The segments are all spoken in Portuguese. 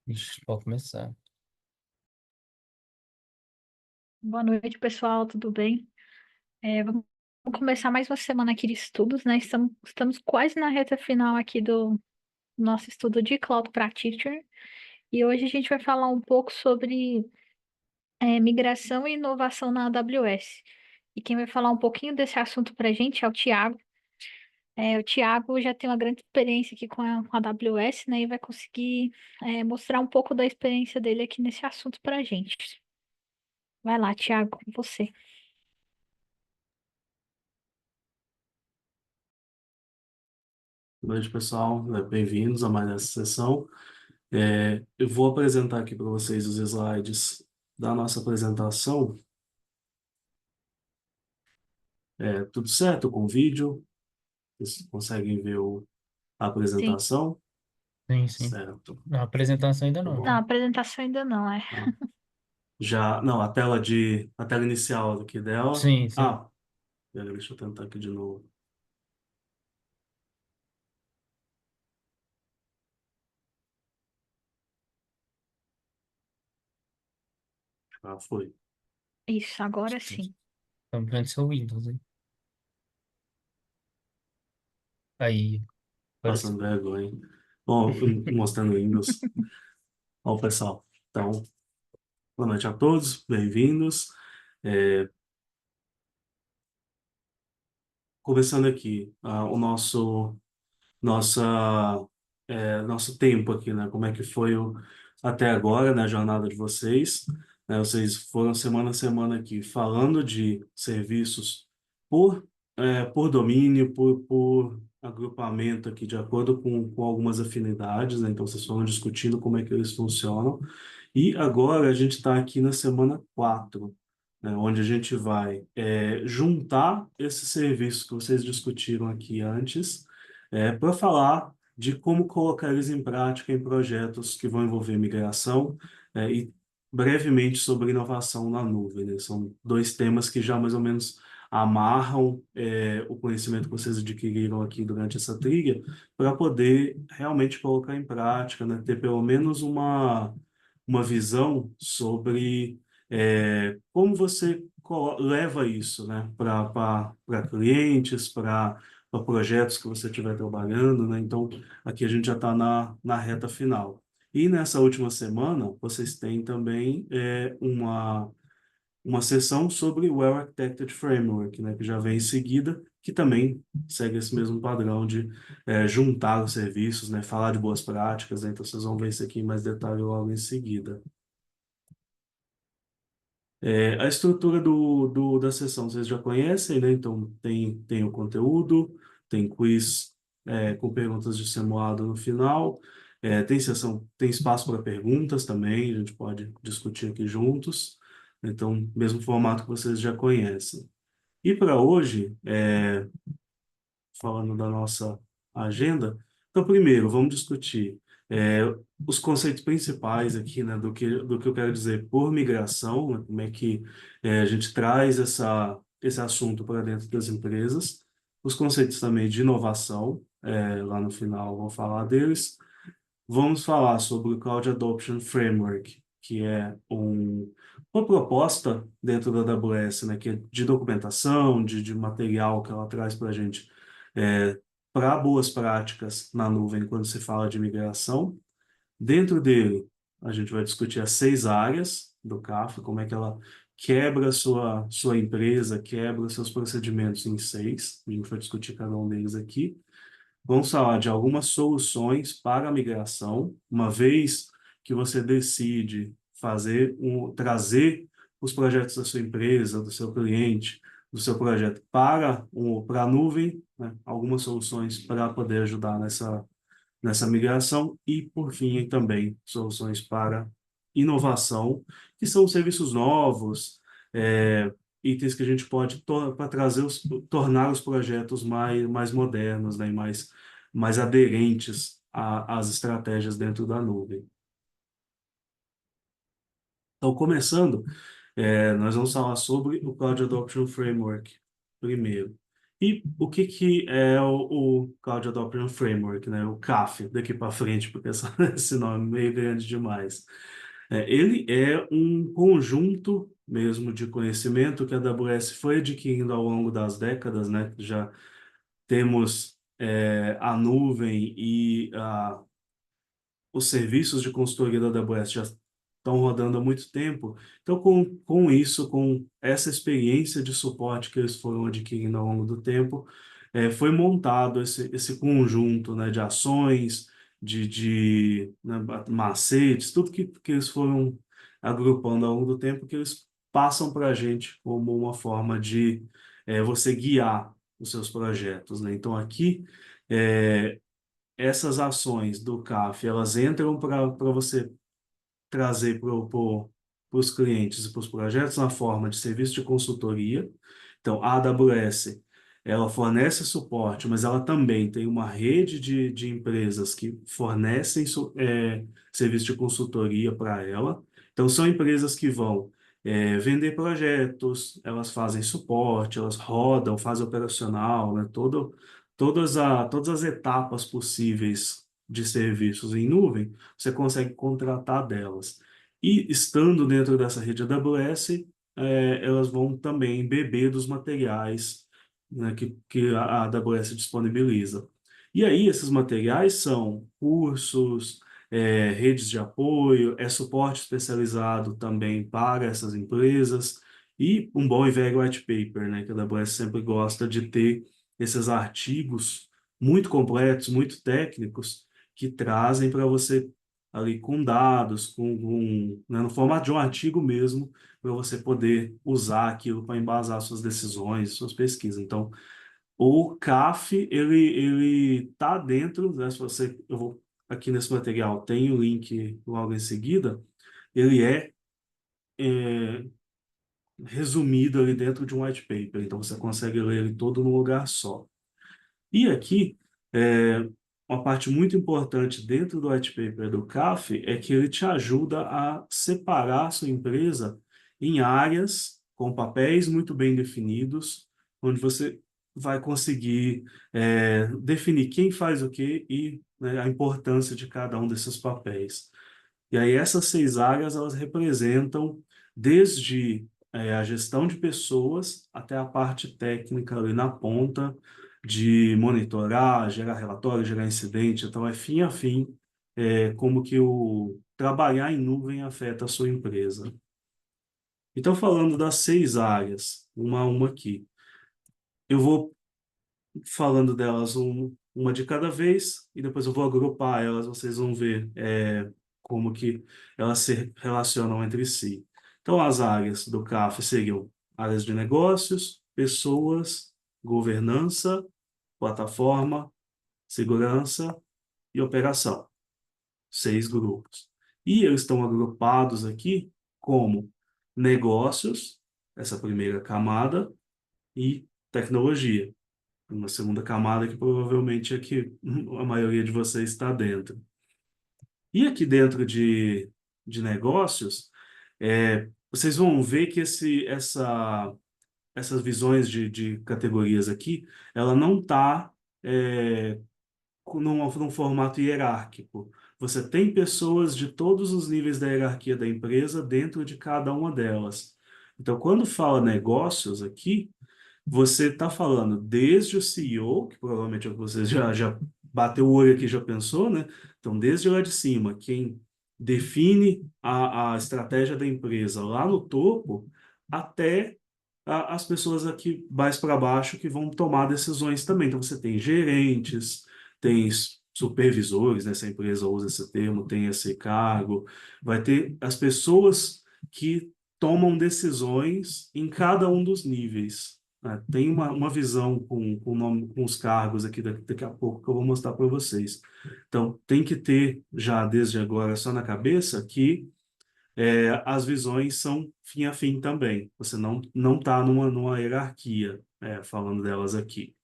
Ixi, pode começar. Boa noite, pessoal, tudo bem? Vamos começar mais uma semana aqui de estudos, né? Estamos quase na reta final aqui do nosso estudo de Cloud Practitioner e hoje a gente vai falar um pouco sobre migração e inovação na AWS. E quem vai falar um pouquinho desse assunto para a gente é o Tiago. O Tiago já tem uma grande experiência aqui com a AWS, né? E vai conseguir mostrar um pouco da experiência dele aqui nesse assunto para a gente. Vai lá, Tiago, com você. Boa noite, pessoal. Bem-vindos a mais essa sessão. Eu vou apresentar aqui para vocês os slides da nossa apresentação. Tudo certo com o vídeo? Vocês conseguem ver a Sim. apresentação? Sim, sim. Certo. Na apresentação ainda Tá não, Não, a tá? bom. apresentação ainda não é. Ah, não, a tela inicial aqui dela. Sim, sim. Deixa eu tentar aqui de novo. Foi. Isso, agora sim. Estamos vendo seu Windows, hein? Aí, agora sim. Passando vergonha. Bom, mostrando o Windows. Bom, pessoal. Então, boa noite a todos. Bem-vindos. É, Começando aqui, o nossa, nosso tempo aqui, né? Como é que foi até agora, né, a jornada de vocês, né? Vocês foram semana a semana aqui falando de serviços por, por domínio, por agrupamento aqui, de acordo com algumas afinidades, né? Então, vocês foram discutindo como é que eles funcionam. E agora a gente está aqui na semana 4, né, onde a gente vai juntar esses serviços que vocês discutiram aqui antes, para falar de como colocar eles em prática em projetos que vão envolver migração, e brevemente sobre inovação na nuvem, né? São dois temas que já mais ou menos amarram o conhecimento que vocês adquiriram aqui durante essa trilha para poder realmente colocar em prática, né? Ter pelo menos uma visão sobre como você leva isso, né, para clientes, para projetos que você estiver trabalhando, né? Então, aqui a gente já está na reta final. E nessa última semana, vocês têm também uma sessão sobre o Well Architected Framework, né, que já vem em seguida, que também segue esse mesmo padrão de juntar os serviços, né, falar de boas práticas, né? Então, vocês vão ver isso aqui em mais detalhe logo em seguida. A estrutura da sessão vocês já conhecem, né? Então, tem o conteúdo, tem quiz com perguntas de simulado no final, tem espaço para perguntas também, a gente pode discutir aqui juntos. Então, mesmo formato que vocês já conhecem. E para hoje, falando da nossa agenda. Então, primeiro, vamos discutir é, os conceitos principais aqui, né, do que eu quero dizer por migração, né, como é que a gente traz esse assunto para dentro das empresas, os conceitos também de inovação, lá no final vou falar deles. Vamos falar sobre o Cloud Adoption Framework, que é uma proposta dentro da AWS, né, que é de documentação, de material que ela traz para a gente, para boas práticas na nuvem quando se fala de migração. Dentro dele, a gente vai discutir as 6 áreas do Kafka, como é que ela quebra a sua empresa, quebra os seus procedimentos em 6. A gente vai discutir cada um deles aqui. Vamos falar de algumas soluções para a migração, uma vez que você decide trazer os projetos da sua empresa, do seu cliente, do seu projeto para a nuvem, né? Algumas soluções para poder ajudar nessa migração e, por fim, também soluções para inovação, que são serviços novos, itens que a gente pode para tornar os projetos mais modernos, né, e mais aderentes às estratégias dentro da nuvem. Então, começando, nós vamos falar sobre o Cloud Adoption Framework primeiro. E o que que é o Cloud Adoption Framework, né? O CAF, daqui para frente, porque esse nome é meio grande demais. Ele é um conjunto mesmo de conhecimento que a AWS foi adquirindo ao longo das décadas, né? Já temos a nuvem e os serviços de consultoria da AWS já estão rodando há muito tempo. Então, com isso, com essa experiência de suporte que eles foram adquirindo ao longo do tempo, foi montado esse conjunto, né, de ações, né, macetes, tudo que eles foram agrupando ao longo do tempo, que eles passam para a gente como uma forma de você guiar os seus projetos, né? Então, aqui, essas ações do CAF, elas entram para você trazer para os clientes e para os projetos na forma de serviço de consultoria. Então, a AWS, ela fornece suporte, mas ela também tem uma rede de empresas que fornecem serviço de consultoria para ela. Então, são empresas que vão vender projetos, elas fazem suporte, elas rodam, fazem operacional, né? Todas as etapas possíveis de serviços em nuvem, você consegue contratar delas. E estando dentro dessa rede AWS, elas vão também beber dos materiais, né, que a AWS disponibiliza. E aí, esses materiais são cursos, redes de apoio, suporte especializado também para essas empresas e um bom e velho white paper, né, que a AWS sempre gosta de ter esses artigos muito completos, muito técnicos, que trazem para você ali com dados, né, no formato de um artigo mesmo, para você poder usar aquilo para embasar suas decisões, suas pesquisas. Então, o CAF, ele tá dentro, né, se você, eu vou aqui nesse material, tem o link logo em seguida, ele é resumido ali dentro de um white paper, então você consegue ler ele todo num lugar só. E aqui, uma parte muito importante dentro do white paper do CAF é que ele te ajuda a separar a sua empresa em áreas com papéis muito bem definidos, onde você vai conseguir definir quem faz o quê e, né, a importância de cada um desses papéis. E aí essas 6 áreas, elas representam desde a gestão de pessoas até a parte técnica ali na ponta, de monitorar, gerar relatório, gerar incidente. Então, é fim a fim como que o trabalhar em nuvem afeta a sua empresa. Então, falando das 6 áreas, uma a uma aqui, eu vou falando delas uma de cada vez e depois eu vou agrupar elas, vocês vão ver como que elas se relacionam entre si. Então, as áreas do CAF seriam áreas de negócios, pessoas, governança, plataforma, segurança e operação. 6 grupos. E eles estão agrupados aqui como negócios, essa primeira camada, e tecnologia, uma segunda camada que provavelmente é que a maioria de vocês está dentro. E aqui dentro de negócios, vocês vão ver que essas visões de categorias aqui, ela não está num formato hierárquico. Você tem pessoas de todos os níveis da hierarquia da empresa dentro de cada uma delas. Então, quando fala negócios aqui, você está falando desde o CEO, que provavelmente você já bateu o olho aqui e já pensou, né? Então, desde lá de cima, quem define a estratégia da empresa lá no topo, até as pessoas aqui mais para baixo que vão tomar decisões também. Então, você tem gerentes, tem supervisores, né? Se a empresa usa esse termo, tem esse cargo, vai ter as pessoas que tomam decisões em cada um dos níveis. Tem uma visão com os cargos aqui daqui a pouco que eu vou mostrar para vocês. Então, tem que ter já desde agora só na cabeça que as visões são fim a fim também. Você não está numa hierarquia, falando delas aqui.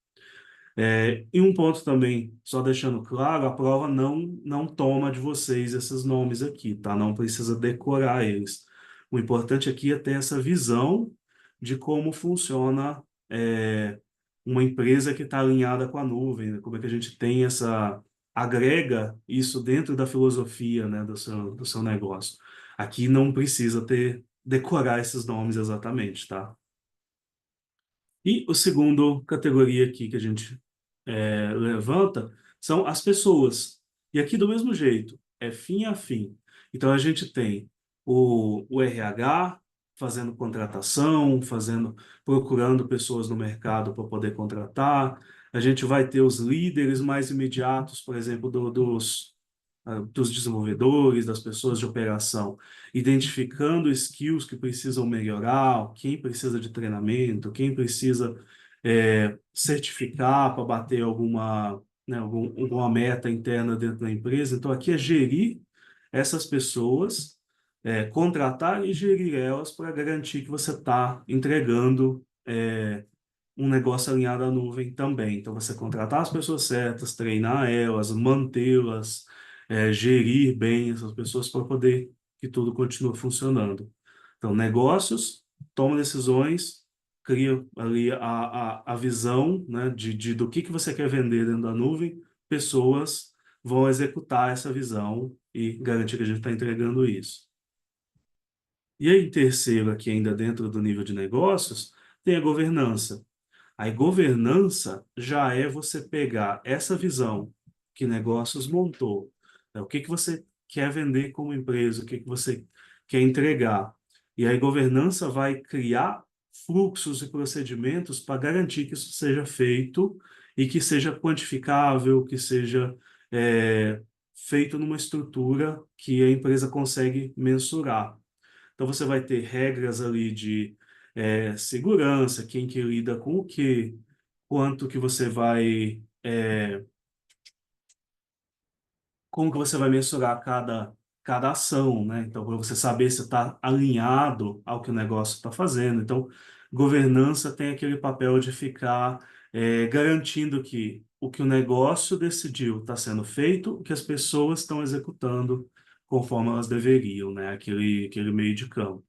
E um ponto também, só deixando claro, a prova não toma de vocês esses nomes aqui, tá? Não precisa decorar eles. O importante aqui é ter essa visão de como funciona uma empresa que está alinhada com a nuvem, né? Como é que a gente tem agrega isso dentro da filosofia, né, do seu negócio. Aqui não precisa decorar esses nomes exatamente, tá? E o segundo categoria aqui que a gente levanta são as pessoas. E aqui do mesmo jeito, é fim a fim. Então a gente tem o RH fazendo contratação, procurando pessoas no mercado para poder contratar. A gente vai ter os líderes mais imediatos, por exemplo, dos desenvolvedores, das pessoas de operação, identificando skills que precisam melhorar, quem precisa de treinamento, quem precisa certificar para bater alguma meta interna dentro da empresa. Então, aqui é gerir essas pessoas, contratar e gerir elas para garantir que você está entregando um negócio alinhado à nuvem também. Então, você contratar as pessoas certas, treinar elas, mantê-las, gerir bem essas pessoas para poder que tudo continue funcionando. Então, negócios, toma decisões, cria ali a visão, né, do que você quer vender dentro da nuvem, pessoas vão executar essa visão e garantir que a gente está entregando isso. E aí, em terceiro, aqui ainda dentro do nível de negócios, tem a governança. A governança já é você pegar essa visão que negócios montou, né? O que que você quer vender como empresa, o que que você quer entregar. E a governança vai criar fluxos e procedimentos para garantir que isso seja feito e que seja quantificável, que seja feito numa estrutura que a empresa consegue mensurar. Então você vai ter regras ali de segurança, quem que lida com o quê, quanto que você vai, como que você vai mensurar cada ação, né? Então, para você saber se está alinhado ao que o negócio está fazendo. Então, governança tem aquele papel de ficar garantindo que o que o negócio decidiu está sendo feito, que as pessoas estão executando conforme elas deveriam, né? Aquele meio de campo.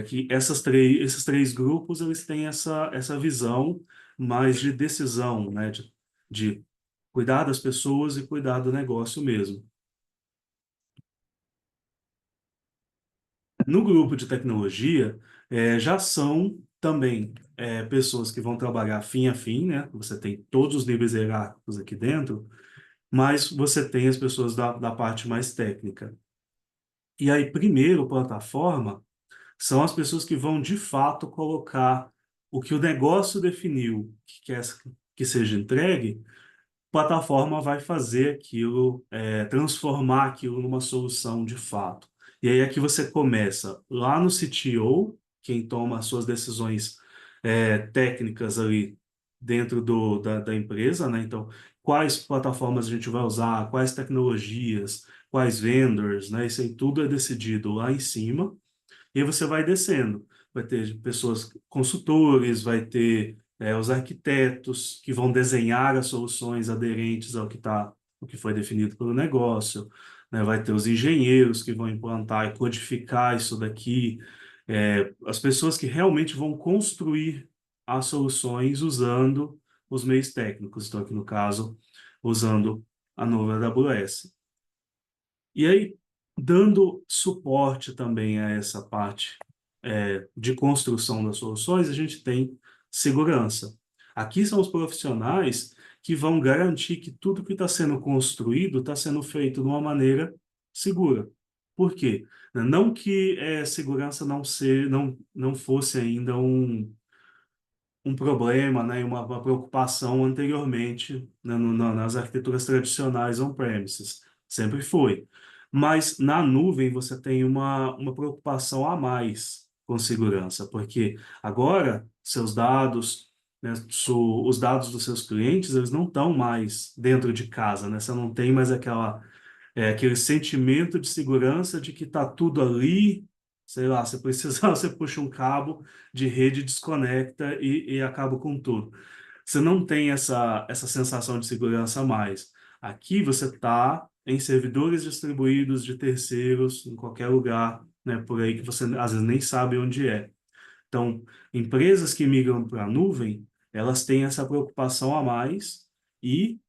Que esses três grupos eles têm essa visão mais de decisão, né? De cuidar das pessoas e cuidar do negócio mesmo. No grupo de tecnologia, já são também pessoas que vão trabalhar fim a fim, né? Você tem todos os níveis hierárquicos aqui dentro, mas você tem as pessoas da parte mais técnica. E aí, primeiro, plataforma, são as pessoas que vão de fato colocar o que o negócio definiu que quer que seja entregue, a plataforma vai fazer aquilo, transformar aquilo numa solução de fato. E aí aqui você começa lá no CTO, quem toma as suas decisões técnicas ali dentro da empresa, né? Então, quais plataformas a gente vai usar, quais tecnologias, quais vendors, né? Isso aí tudo é decidido lá em cima. E aí você vai descendo. Vai ter pessoas, consultores, vai ter os arquitetos que vão desenhar as soluções aderentes o que foi definido pelo negócio, né? Vai ter os engenheiros que vão implantar e codificar isso daqui. As pessoas que realmente vão construir as soluções usando os meios técnicos. Então, aqui no caso, usando a nova AWS. E aí, dando suporte também a essa parte de construção das soluções, a gente tem segurança. Aqui são os profissionais que vão garantir que tudo que está sendo construído está sendo feito de uma maneira segura. Por quê? Não que segurança não fosse ainda um problema, né, uma preocupação anteriormente, né, nas arquiteturas tradicionais on-premises. Sempre foi. Mas na nuvem você tem uma preocupação a mais com segurança, porque agora seus dados, né, os dados dos seus clientes, eles não estão mais dentro de casa, né? Você não tem mais aquele sentimento de segurança de que está tudo ali, sei lá, você precisar, você puxa um cabo de rede, desconecta e acaba com tudo. Você não tem essa sensação de segurança a mais. Aqui você está em servidores distribuídos de terceiros, em qualquer lugar, né, por aí que você às vezes nem sabe onde é. Então, empresas que migram para a nuvem, elas têm essa preocupação a mais e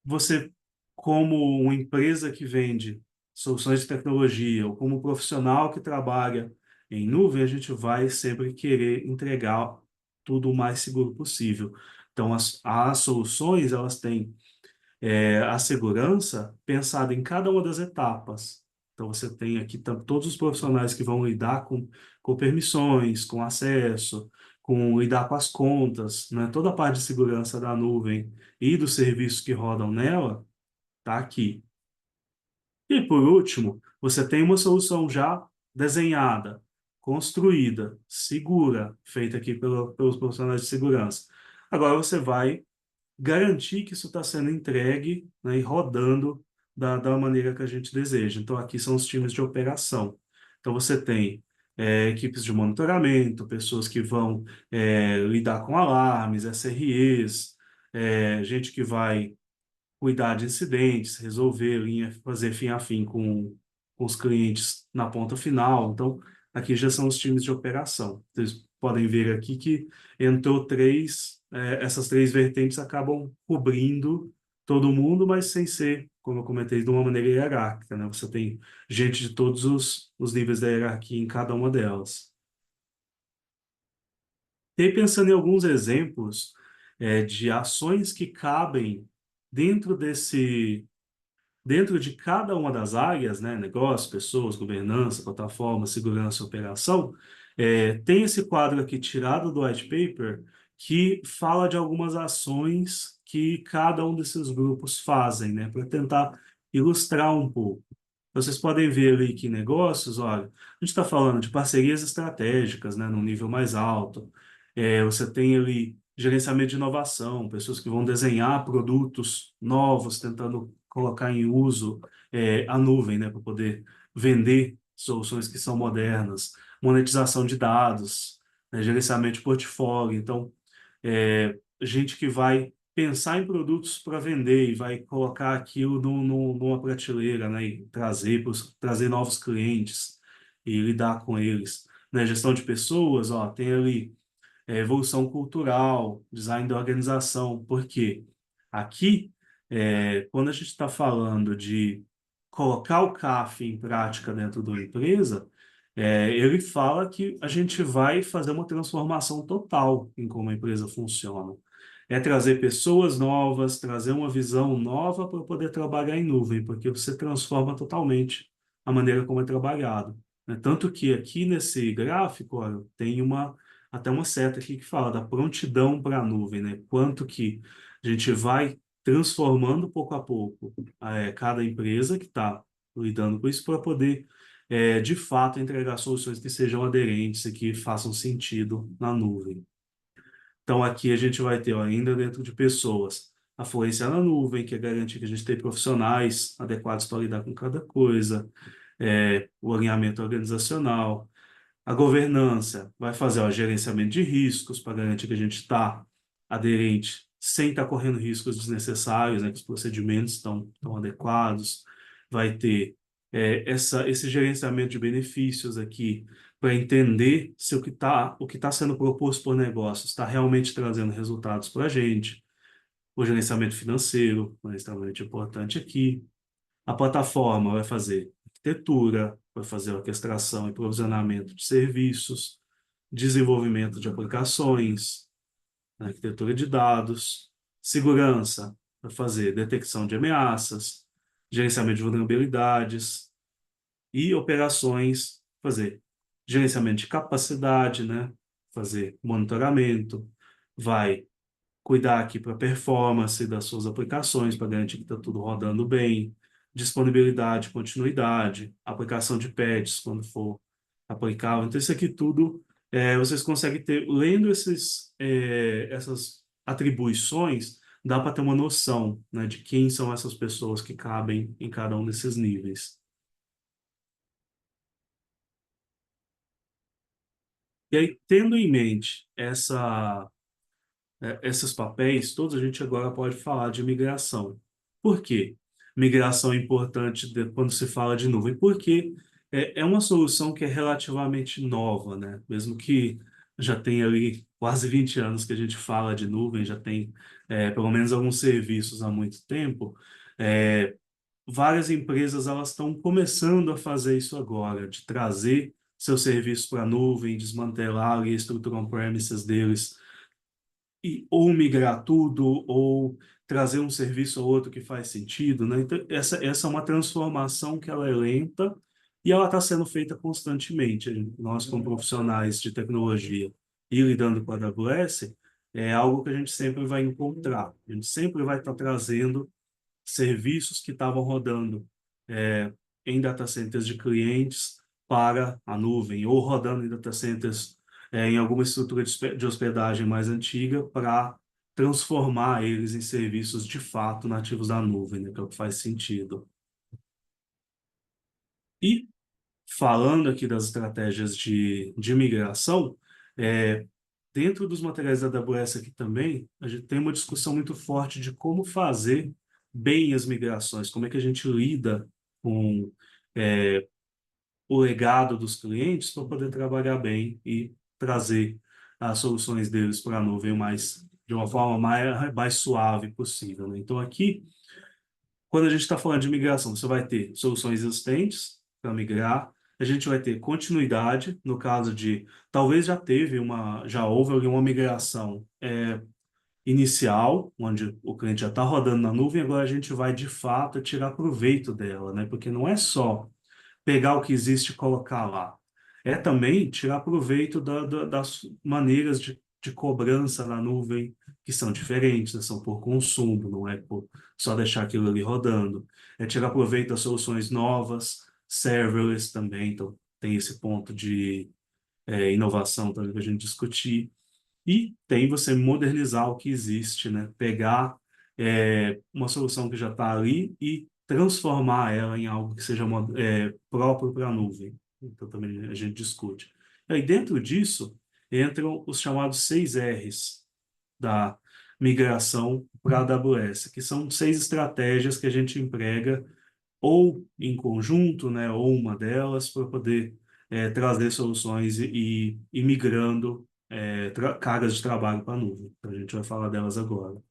você, como uma empresa que vende soluções de tecnologia ou como profissional que trabalha em nuvem, a gente vai sempre querer entregar tudo o mais seguro possível. Então, as soluções, elas têm a segurança pensada em cada uma das etapas. Então, você tem aqui todos os profissionais que vão lidar com permissões, com acesso, com lidar com as contas, né? Toda a parte de segurança da nuvem e dos serviços que rodam nela, está aqui. E, por último, você tem uma solução já desenhada, construída, segura, feita aqui pelos profissionais de segurança. Agora você vai garantir que isso está sendo entregue, né, e rodando da maneira que a gente deseja. Então, aqui são os times de operação. Então, você tem equipes de monitoramento, pessoas que vão lidar com alarmes, SREs, gente que vai cuidar de incidentes, resolver linha, fazer fim a fim com os clientes na ponta final. Então, aqui já são os times de operação. Vocês podem ver aqui que entrou essas três vertentes acabam cobrindo todo mundo, mas sem ser, como eu comentei, de uma maneira hierárquica, né? Você tem gente de todos os níveis da hierarquia em cada uma delas. E aí, pensando em alguns exemplos de ações que cabem dentro dentro de cada uma das áreas, né, negócio, pessoas, governança, plataforma, segurança, operação, tem esse quadro aqui tirado do white paper que fala de algumas ações que cada um desses grupos fazem, né, para tentar ilustrar um pouco. Vocês podem ver ali que negócios, olha, a gente está falando de parcerias estratégicas, né, num nível mais alto. Você tem ali gerenciamento de inovação, pessoas que vão desenhar produtos novos, tentando colocar em uso a nuvem, né, para poder vender soluções que são modernas, monetização de dados, né, gerenciamento de portfólio. Então, gente que vai pensar em produtos para vender e vai colocar aquilo numa prateleira, né, e trazer novos clientes e lidar com eles. Né, gestão de pessoas, ó, tem ali evolução cultural, design da organização, porque aqui, quando a gente está falando de colocar o CAF em prática dentro da empresa, ele fala que a gente vai fazer uma transformação total em como a empresa funciona. É trazer pessoas novas, trazer uma visão nova para poder trabalhar em nuvem, porque você transforma totalmente a maneira como é trabalhado. Né? Tanto que aqui nesse gráfico, olha, tem até uma seta aqui que fala da prontidão para a nuvem, né? Quanto que a gente vai transformando pouco a pouco cada empresa que está lidando com isso para poder, de fato, entregar soluções que sejam aderentes e que façam sentido na nuvem. Então, aqui a gente vai ter, ó, ainda dentro de pessoas, a fluência na nuvem, que é garantir que a gente tem profissionais adequados para lidar com cada coisa, o alinhamento organizacional, a governança vai fazer o gerenciamento de riscos para garantir que a gente está aderente sem estar correndo riscos desnecessários, né, que os procedimentos estão adequados. Vai ter esse gerenciamento de benefícios aqui para entender se o que tá sendo proposto por negócio está realmente trazendo resultados para a gente. O gerenciamento financeiro, é extremamente importante aqui. A plataforma vai fazer arquitetura, vai fazer orquestração e provisionamento de serviços, desenvolvimento de aplicações, arquitetura de dados, segurança, vai fazer detecção de ameaças, gerenciamento de vulnerabilidades e operações, fazer gerenciamento de capacidade, né? Fazer monitoramento, vai cuidar aqui para a performance das suas aplicações, para garantir que está tudo rodando bem, disponibilidade, continuidade, aplicação de patches quando for aplicável. Então, isso aqui tudo vocês conseguem ter, lendo essas atribuições, dá para ter uma noção, né, de quem são essas pessoas que cabem em cada um desses níveis. E aí, tendo em mente esses papéis, todos a gente agora pode falar de migração. Por quê? Migração é importante quando se fala de nuvem, porque é uma solução que é relativamente nova, né? Mesmo que já tem ali quase 20 anos que a gente fala de nuvem, já tem pelo menos alguns serviços há muito tempo. Várias empresas elas estão começando a fazer isso agora, de trazer seus serviços para a nuvem, desmantelar ali a estrutura on-premises deles e ou migrar tudo ou trazer um serviço ou outro que faz sentido, né? Então, essa é uma transformação que ela é lenta e ela está sendo feita constantemente. Nós, como profissionais de tecnologia e lidando com a AWS, é algo que a gente sempre vai encontrar. A gente sempre vai estar trazendo serviços que estavam rodando é, em data centers de clientes para a nuvem, ou rodando em data centers em alguma estrutura de hospedagem mais antiga para transformar eles em serviços de fato nativos da nuvem, né, que é o que faz sentido. E falando aqui das estratégias de migração, é, dentro dos materiais da AWS aqui também, a gente tem uma discussão muito forte de como fazer bem as migrações, como é que a gente lida com o legado dos clientes para poder trabalhar bem e trazer as soluções deles para a nuvem de uma forma mais suave possível, né? Então aqui, quando a gente está falando de migração, você vai ter soluções existentes para migrar, a gente vai ter continuidade, no caso de talvez já houve alguma migração inicial, onde o cliente já está rodando na nuvem, agora a gente vai de fato tirar proveito dela, né? Porque não é só pegar o que existe e colocar lá. É também tirar proveito das maneiras de cobrança na nuvem, que são diferentes, né? São por consumo, não é por só deixar aquilo ali rodando. É tirar proveito das soluções novas, serverless também, então tem esse ponto de inovação também para a gente discutir. E tem você modernizar o que existe, né? Pegar uma solução que já está ali e transformar ela em algo que seja próprio para a nuvem. Então também a gente discute. E aí dentro disso entram os chamados 6 Rs da migração para a AWS, que são 6 estratégias que a gente emprega ou em conjunto, né, ou uma delas, para poder trazer soluções e migrando cargas de trabalho para a nuvem. Então, a gente vai falar delas agora.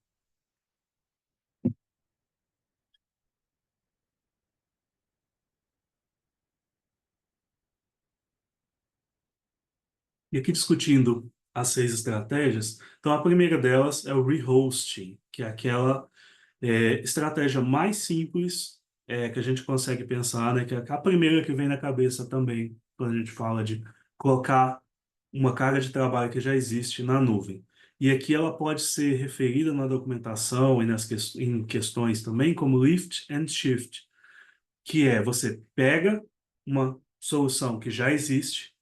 E aqui discutindo as 6 estratégias, então a primeira delas é o rehosting, que é aquela estratégia mais simples que a gente consegue pensar, né, que é a primeira que vem na cabeça também, quando a gente fala de colocar uma carga de trabalho que já existe na nuvem. E aqui ela pode ser referida na documentação e em questões também como lift and shift, que é você pega uma solução que já existe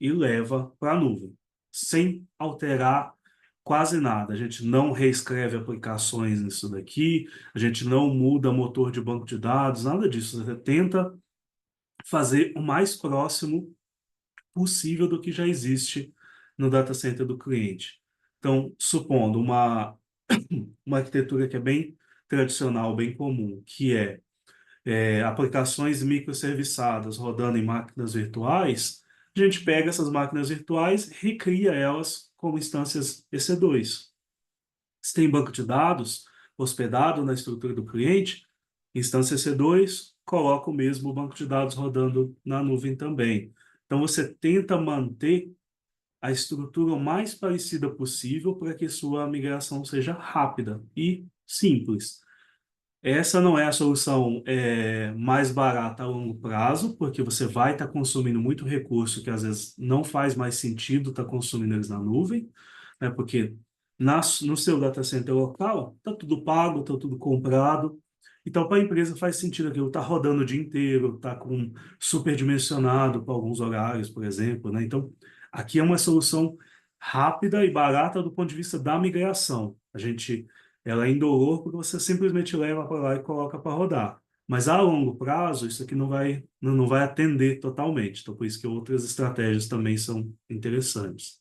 e leva para a nuvem, sem alterar quase nada. A gente não reescreve aplicações nisso daqui, a gente não muda motor de banco de dados, nada disso. Você tenta fazer o mais próximo possível do que já existe no data center do cliente. Então, supondo uma arquitetura que é bem tradicional, bem comum, que aplicações microserviçadas rodando em máquinas virtuais, a gente pega essas máquinas virtuais e recria elas como instâncias EC2. Se tem banco de dados hospedado na estrutura do cliente, instância EC2, coloca o mesmo banco de dados rodando na nuvem também. Então, você tenta manter a estrutura o mais parecida possível para que sua migração seja rápida e simples. Essa não é a solução mais barata a longo prazo, porque você vai estar consumindo muito recurso que às vezes não faz mais sentido estar consumindo eles na nuvem, né? Porque no seu data center local está tudo pago, está tudo comprado. Então, para a empresa faz sentido aquilo estar rodando o dia inteiro, está com superdimensionado para alguns horários, por exemplo, né? Então, aqui é uma solução rápida e barata do ponto de vista da migração. Ela é indolor porque você simplesmente leva para lá e coloca para rodar. Mas a longo prazo, isso aqui não vai atender totalmente. Então, por isso que outras estratégias também são interessantes.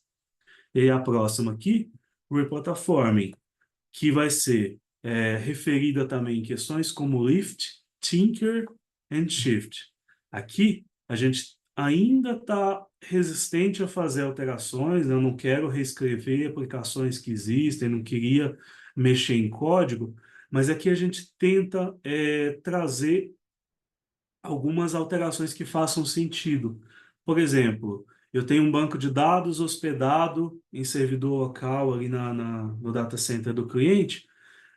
E a próxima aqui, replatforming, que vai ser referida também em questões como lift, tinker and shift. Aqui, a gente ainda está resistente a fazer alterações, eu não quero reescrever aplicações que existem, não queria mexer em código, mas aqui a gente tenta trazer algumas alterações que façam sentido. Por exemplo, eu tenho um banco de dados hospedado em servidor local ali no data center do cliente,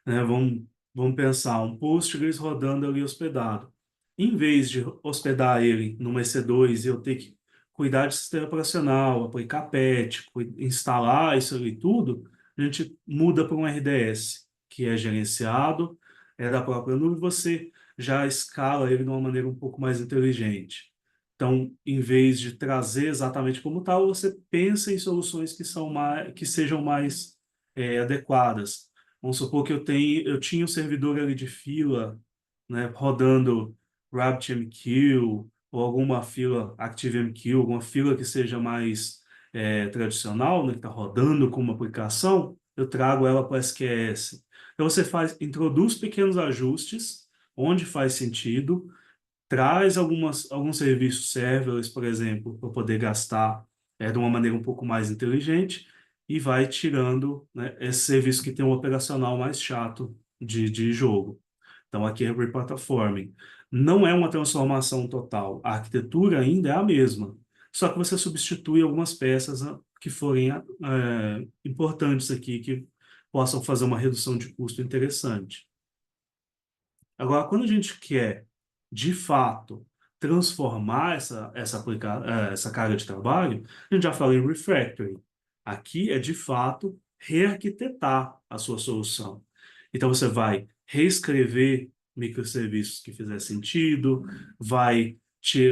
né? Vamos pensar, um Postgres rodando ali hospedado. Em vez de hospedar ele numa EC2 e eu ter que cuidar de sistema operacional, aplicar patch, instalar isso ali tudo, a gente muda para um RDS, que é gerenciado, é da própria nuvem, você já escala ele de uma maneira um pouco mais inteligente. Então, em vez de trazer exatamente como tal, você pensa em soluções que sejam mais adequadas. Vamos supor que eu tinha um servidor ali de fila, né, rodando RabbitMQ ou alguma fila ActiveMQ, alguma fila que seja mais tradicional, né, que está rodando com uma aplicação, eu trago ela para o SQS. Então você introduz pequenos ajustes onde faz sentido, traz alguns serviços serverless, por exemplo, para poder gastar de uma maneira um pouco mais inteligente e vai tirando, né, esse serviço que tem um operacional mais chato de jogo. Então, aqui é replatforming. Não é uma transformação total. A arquitetura ainda é a mesma, só que você substitui algumas peças que forem importantes aqui, que possam fazer uma redução de custo interessante. Agora, quando a gente quer, de fato, transformar essa carga de trabalho, a gente já falou em refactoring. Aqui é, de fato, rearquitetar a sua solução. Então, você vai reescrever microserviços que fizer sentido, vai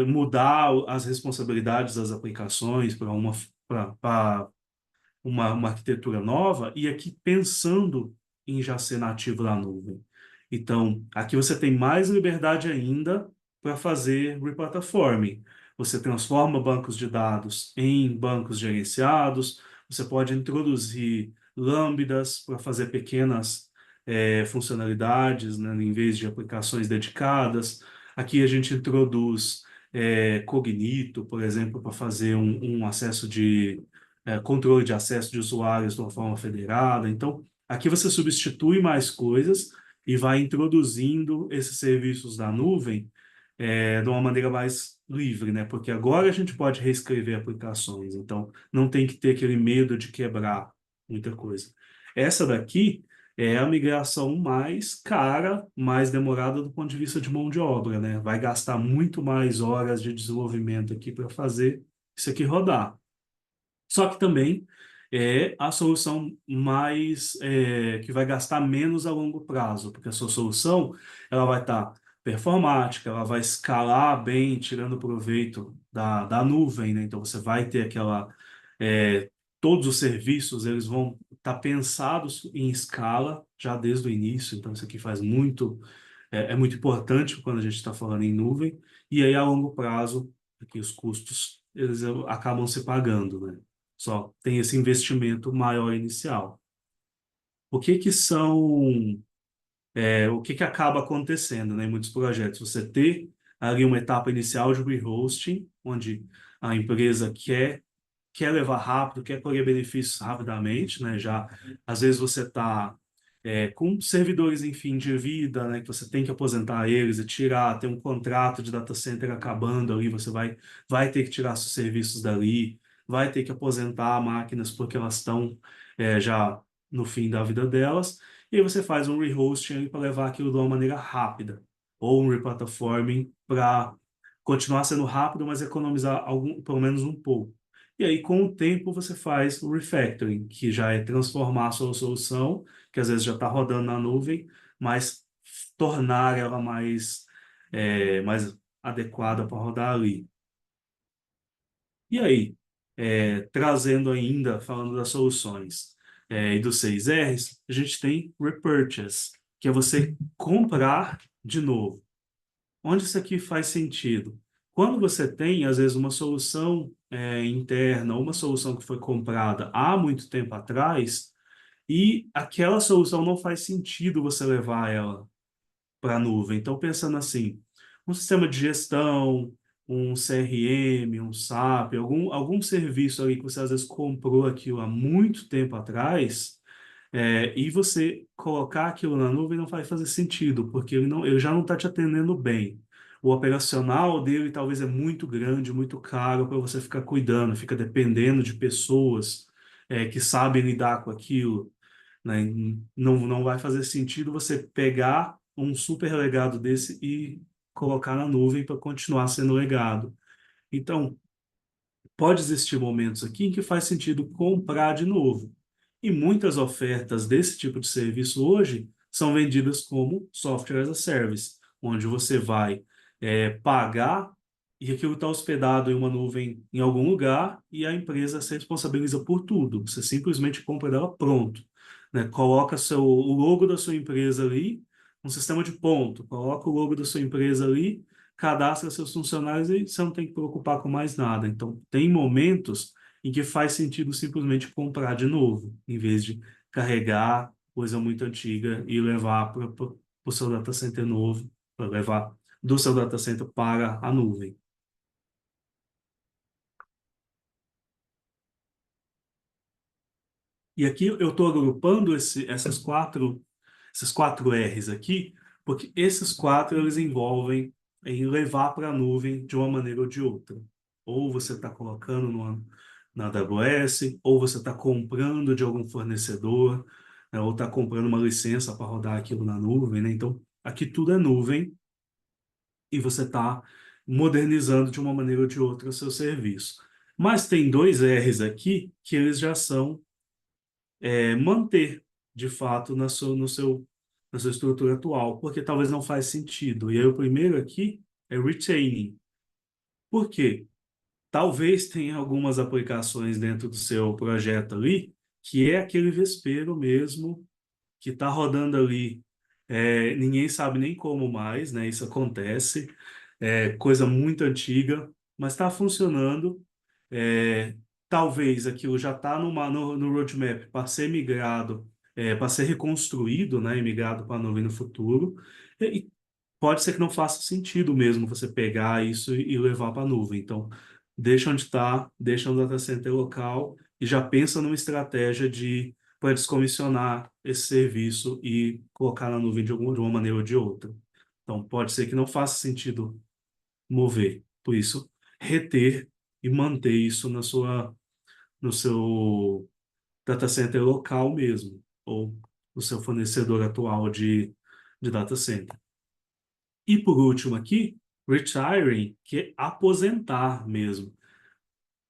mudar as responsabilidades das aplicações para uma arquitetura nova e aqui pensando em já ser nativo da nuvem. Então, aqui você tem mais liberdade ainda para fazer replatforming. Você transforma bancos de dados em bancos gerenciados, você pode introduzir lambdas para fazer pequenas funcionalidades, né, em vez de aplicações dedicadas. Aqui a gente introduz Cognito, por exemplo, para fazer um acesso controle de acesso de usuários de uma forma federada. Então, aqui você substitui mais coisas e vai introduzindo esses serviços da nuvem de uma maneira mais livre, né? Porque agora a gente pode reescrever aplicações, então não tem que ter aquele medo de quebrar muita coisa. Essa daqui é a migração mais cara, mais demorada do ponto de vista de mão de obra, né? Vai gastar muito mais horas de desenvolvimento aqui para fazer isso aqui rodar. Só que também é a solução mais que vai gastar menos a longo prazo, porque a sua solução ela vai estar performática, ela vai escalar bem, tirando proveito da nuvem, né? Então você vai ter todos os serviços eles vão estar pensados em escala já desde o início, então isso aqui faz é muito importante quando a gente está falando em nuvem, e aí a longo prazo aqui os custos eles acabam se pagando, né? Só tem esse investimento maior inicial. O que que são, o que que acaba acontecendo, né, em muitos projetos? Você ter ali uma etapa inicial de rehosting, onde a empresa quer levar rápido, quer colher benefícios rapidamente, né? Já às vezes você está com servidores em fim de vida, né? Que você tem que aposentar eles e tirar, tem um contrato de data center acabando ali, você vai ter que tirar seus serviços dali, vai ter que aposentar máquinas porque elas estão já no fim da vida delas, e aí você faz um rehosting para levar aquilo de uma maneira rápida, ou um replatforming para continuar sendo rápido, mas economizar pelo menos um pouco. E aí, com o tempo, você faz o refactoring, que já é transformar a sua solução, que às vezes já está rodando na nuvem, mas tornar ela mais adequada para rodar ali. E aí, trazendo ainda, falando das soluções e dos 6 Rs, a gente tem repurchase, que é você comprar de novo. Onde isso aqui faz sentido? Quando você tem, às vezes, uma solução interna, ou uma solução que foi comprada há muito tempo atrás, e aquela solução não faz sentido você levar ela para a nuvem. Então, pensando assim, um sistema de gestão, um CRM, um SAP, algum serviço ali que você às vezes comprou aquilo há muito tempo atrás, e você colocar aquilo na nuvem não vai fazer sentido, porque ele já não está te atendendo bem. O operacional dele talvez é muito grande, muito caro para você ficar cuidando, fica dependendo de pessoas, que sabem lidar com aquilo, né? Não vai fazer sentido você pegar um super legado desse e colocar na nuvem para continuar sendo legado. Então, pode existir momentos aqui em que faz sentido comprar de novo. E muitas ofertas desse tipo de serviço hoje são vendidas como software as a service, onde você vai pagar e aquilo está hospedado em uma nuvem em algum lugar e a empresa se responsabiliza por tudo. Você simplesmente compra dela pronto, né? Coloca o logo da sua empresa ali, um sistema de ponto, coloca o logo da sua empresa ali, cadastra seus funcionários e você não tem que preocupar com mais nada. Então, tem momentos em que faz sentido simplesmente comprar de novo, em vez de carregar coisa muito antiga e levar para o seu data center novo, para levar do seu data center para a nuvem. E aqui eu estou agrupando esses quatro R's aqui, porque esses quatro eles envolvem em levar para a nuvem de uma maneira ou de outra. Ou você está colocando na AWS, ou você está comprando de algum fornecedor, né, ou está comprando uma licença para rodar aquilo na nuvem, né? Então, aqui tudo é nuvem e você está modernizando de uma maneira ou de outra o seu serviço. Mas tem dois R's aqui que eles já são manter, de fato, na sua estrutura atual, porque talvez não faz sentido. E aí o primeiro aqui é retaining. Por quê? Talvez tenha algumas aplicações dentro do seu projeto ali, que é aquele vespeiro mesmo, que está rodando ali. Ninguém sabe nem como mais, né? Isso acontece. É coisa muito antiga, mas está funcionando. É, talvez aquilo já está no roadmap para ser migrado, para ser reconstruído, né? E migrado para a nuvem no futuro. E pode ser que não faça sentido mesmo você pegar isso e levar para a nuvem. Então, deixa onde está, deixa no data center local e já pensa numa estratégia para descomissionar esse serviço e colocar na nuvem de uma maneira ou de outra. Então, pode ser que não faça sentido mover. Por isso, reter e manter isso no seu data center local mesmo, ou no seu fornecedor atual de data center. E por último aqui, retiring, que é aposentar mesmo.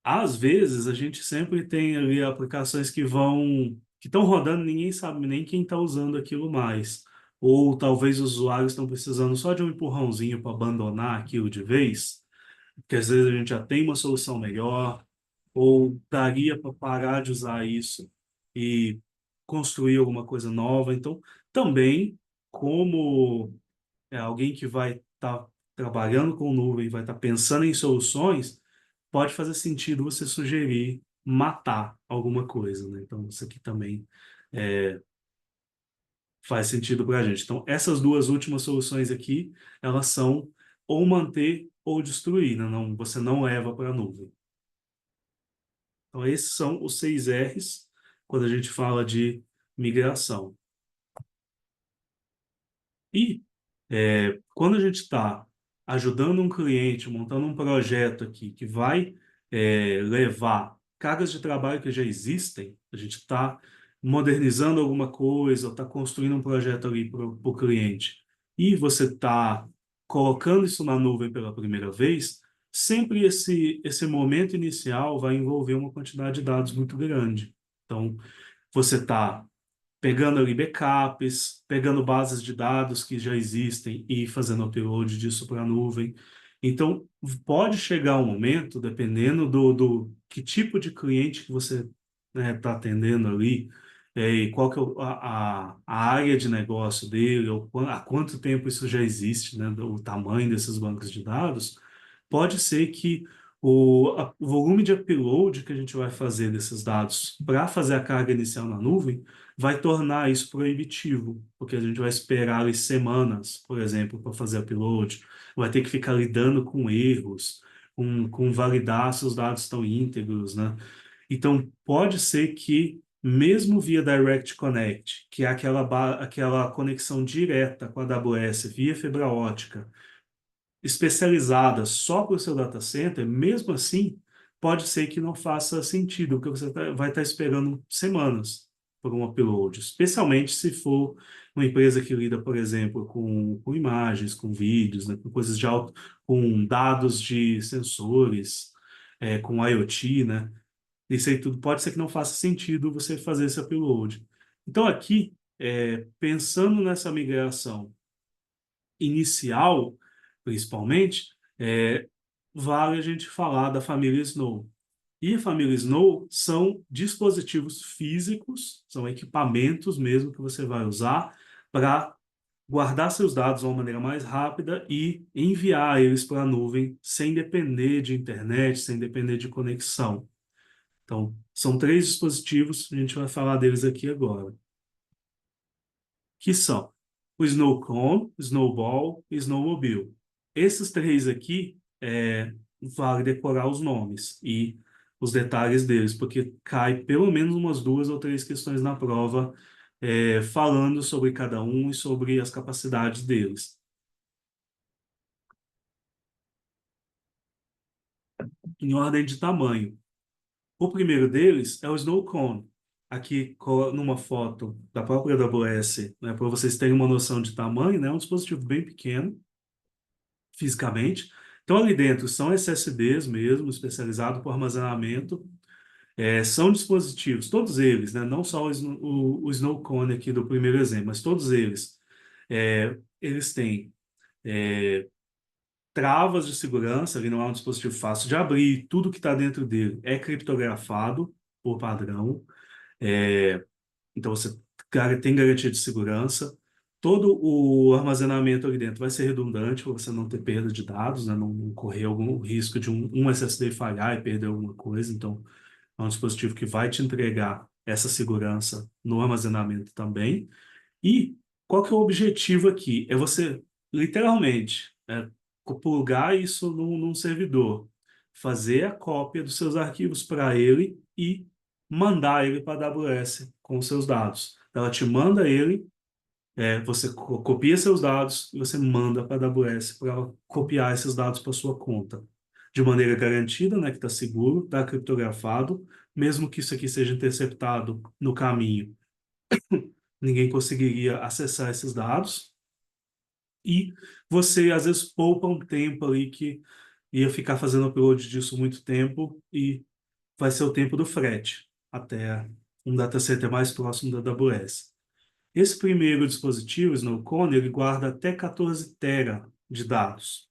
Às vezes a gente sempre tem ali aplicações que estão rodando, ninguém sabe nem quem está usando aquilo mais. Ou talvez os usuários estão precisando só de um empurrãozinho para abandonar aquilo de vez, porque às vezes a gente já tem uma solução melhor, ou daria para parar de usar isso e construir alguma coisa nova. Então, também, como alguém que vai estar trabalhando com nuvem, vai estar pensando em soluções, pode fazer sentido você sugerir matar alguma coisa, né? Então, isso aqui também faz sentido para a gente. Então, essas duas últimas soluções aqui, elas são ou manter ou destruir, né? Não, você não leva para a nuvem. Então, esses são os 6 R's quando a gente fala de migração. E quando a gente está ajudando um cliente, montando um projeto aqui que vai levar cargas de trabalho que já existem, a gente está modernizando alguma coisa, ou está construindo um projeto ali para o cliente, e você está colocando isso na nuvem pela primeira vez, sempre esse momento inicial vai envolver uma quantidade de dados muito grande. Então, você está pegando ali backups, pegando bases de dados que já existem e fazendo upload disso para a nuvem. Então, pode chegar um momento, dependendo do que tipo de cliente que você está atendendo ali, e qual que é a área de negócio dele, ou há quanto tempo isso já existe, né, o tamanho desses bancos de dados, pode ser que O volume de upload que a gente vai fazer desses dados para fazer a carga inicial na nuvem vai tornar isso proibitivo, porque a gente vai esperar ali semanas, por exemplo, para fazer upload, vai ter que ficar lidando com erros, com validar se os dados estão íntegros, né? Então, pode ser que, mesmo via Direct Connect, que é aquela conexão direta com a AWS via fibra ótica, especializada só para o seu data center, mesmo assim, pode ser que não faça sentido, porque você vai estar esperando semanas por um upload, especialmente se for uma empresa que lida, por exemplo, com imagens, com vídeos, né, com coisas de alto, com dados de sensores, com IoT, né? Isso aí tudo pode ser que não faça sentido você fazer esse upload. Então, aqui, pensando nessa migração inicial, principalmente, vale a gente falar da família Snow. E a família Snow são dispositivos físicos, são equipamentos mesmo que você vai usar para guardar seus dados de uma maneira mais rápida e enviar eles para a nuvem sem depender de internet, sem depender de conexão. Então, são 3 dispositivos, a gente vai falar deles aqui agora, que são o Snowcone, Snowball e Snowmobile. Esses 3 aqui, vale decorar os nomes e os detalhes deles, porque cai pelo menos umas 2 ou 3 questões na prova, falando sobre cada um e sobre as capacidades deles. Em ordem de tamanho. O primeiro deles é o Snowcone. Aqui, numa foto da própria AWS, né, para vocês terem uma noção de tamanho, né, é um dispositivo bem pequeno, fisicamente. Então, ali dentro são SSDs mesmo, especializados para armazenamento. São dispositivos, todos eles, né, não só o Snowcone aqui do primeiro exemplo, mas todos eles, eles têm travas de segurança, ele não é um dispositivo fácil de abrir, tudo que está dentro dele é criptografado por padrão. Então, você tem garantia de segurança. Todo o armazenamento ali dentro vai ser redundante para você não ter perda de dados, né? Não correr algum risco de um SSD falhar e perder alguma coisa. Então, é um dispositivo que vai te entregar essa segurança no armazenamento também. E qual que é o objetivo aqui? É você, literalmente, plugar isso num servidor, fazer a cópia dos seus arquivos para ele e mandar ele para a AWS com os seus dados. Ela te manda ele, você copia seus dados e você manda para a AWS para ela copiar esses dados para sua conta. De maneira garantida, né, que está seguro, está criptografado, mesmo que isso aqui seja interceptado no caminho, ninguém conseguiria acessar esses dados. E você, às vezes, poupa um tempo ali que ia ficar fazendo upload disso muito tempo e vai ser o tempo do frete até um data center mais próximo da AWS. Esse primeiro dispositivo, Snowcone, ele guarda até 14 tera de dados.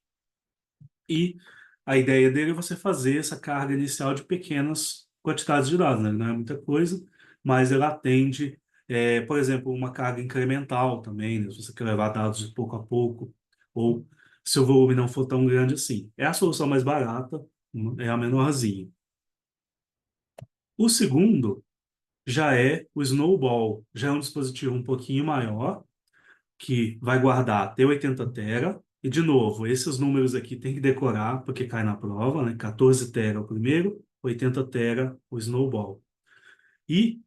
E a ideia dele é você fazer essa carga inicial de pequenas quantidades de dados, né? Não é muita coisa, mas ela atende, por exemplo, uma carga incremental também, né? Se você quer levar dados de pouco a pouco, ou se o volume não for tão grande assim. É a solução mais barata, é a menorzinha. O segundo já é o Snowball, já é um dispositivo um pouquinho maior, que vai guardar até 80 tera. E, de novo, esses números aqui tem que decorar, porque cai na prova, né? 14 tera o primeiro, 80 tera o Snowball. E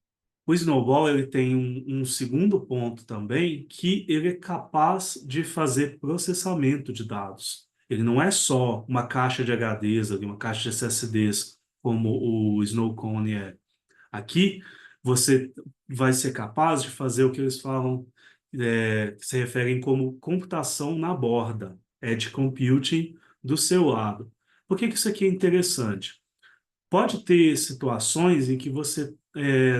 o Snowball ele tem um segundo ponto também, que ele é capaz de fazer processamento de dados. Ele não é só uma caixa de HDs, ali, uma caixa de SSDs, como o Snowcone é. Aqui, você vai ser capaz de fazer o que eles falam, que se referem como computação na borda, edge computing do seu lado. Por que que isso aqui é interessante? Pode ter situações em que você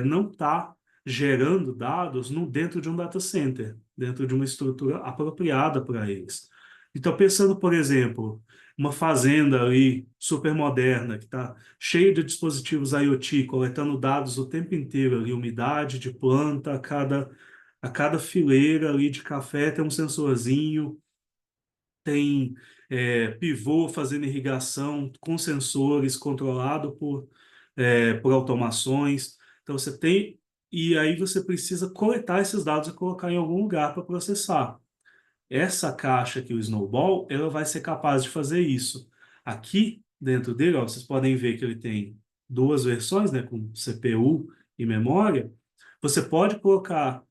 não está gerando dados dentro de um data center, dentro de uma estrutura apropriada para eles. Então, pensando, por exemplo, uma fazenda ali super moderna, que está cheia de dispositivos IoT, coletando dados o tempo inteiro, ali, umidade de planta, a cada fileira ali de café tem um sensorzinho, tem pivô fazendo irrigação com sensores, controlado por automações. Então você tem, e aí você precisa coletar esses dados e colocar em algum lugar para processar. Essa caixa aqui, o Snowball, ela vai ser capaz de fazer isso. Aqui dentro dele, ó, vocês podem ver que ele tem duas versões, né, com CPU e memória. Você pode colocar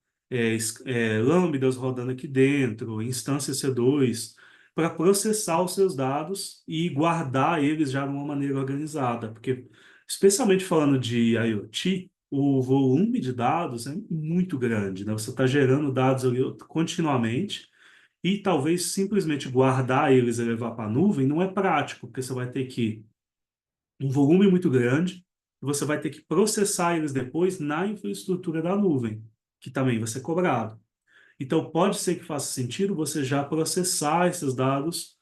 lambdas rodando aqui dentro, instância C2, para processar os seus dados e guardar eles já de uma maneira organizada. Porque, especialmente falando de IoT, o volume de dados é muito grande, né? Você está gerando dados ali continuamente e talvez simplesmente guardar eles e levar para a nuvem não é prático, porque você vai ter que um volume muito grande e você vai ter que processar eles depois na infraestrutura da nuvem, que também vai ser cobrado. Então, pode ser que faça sentido você já processar esses dados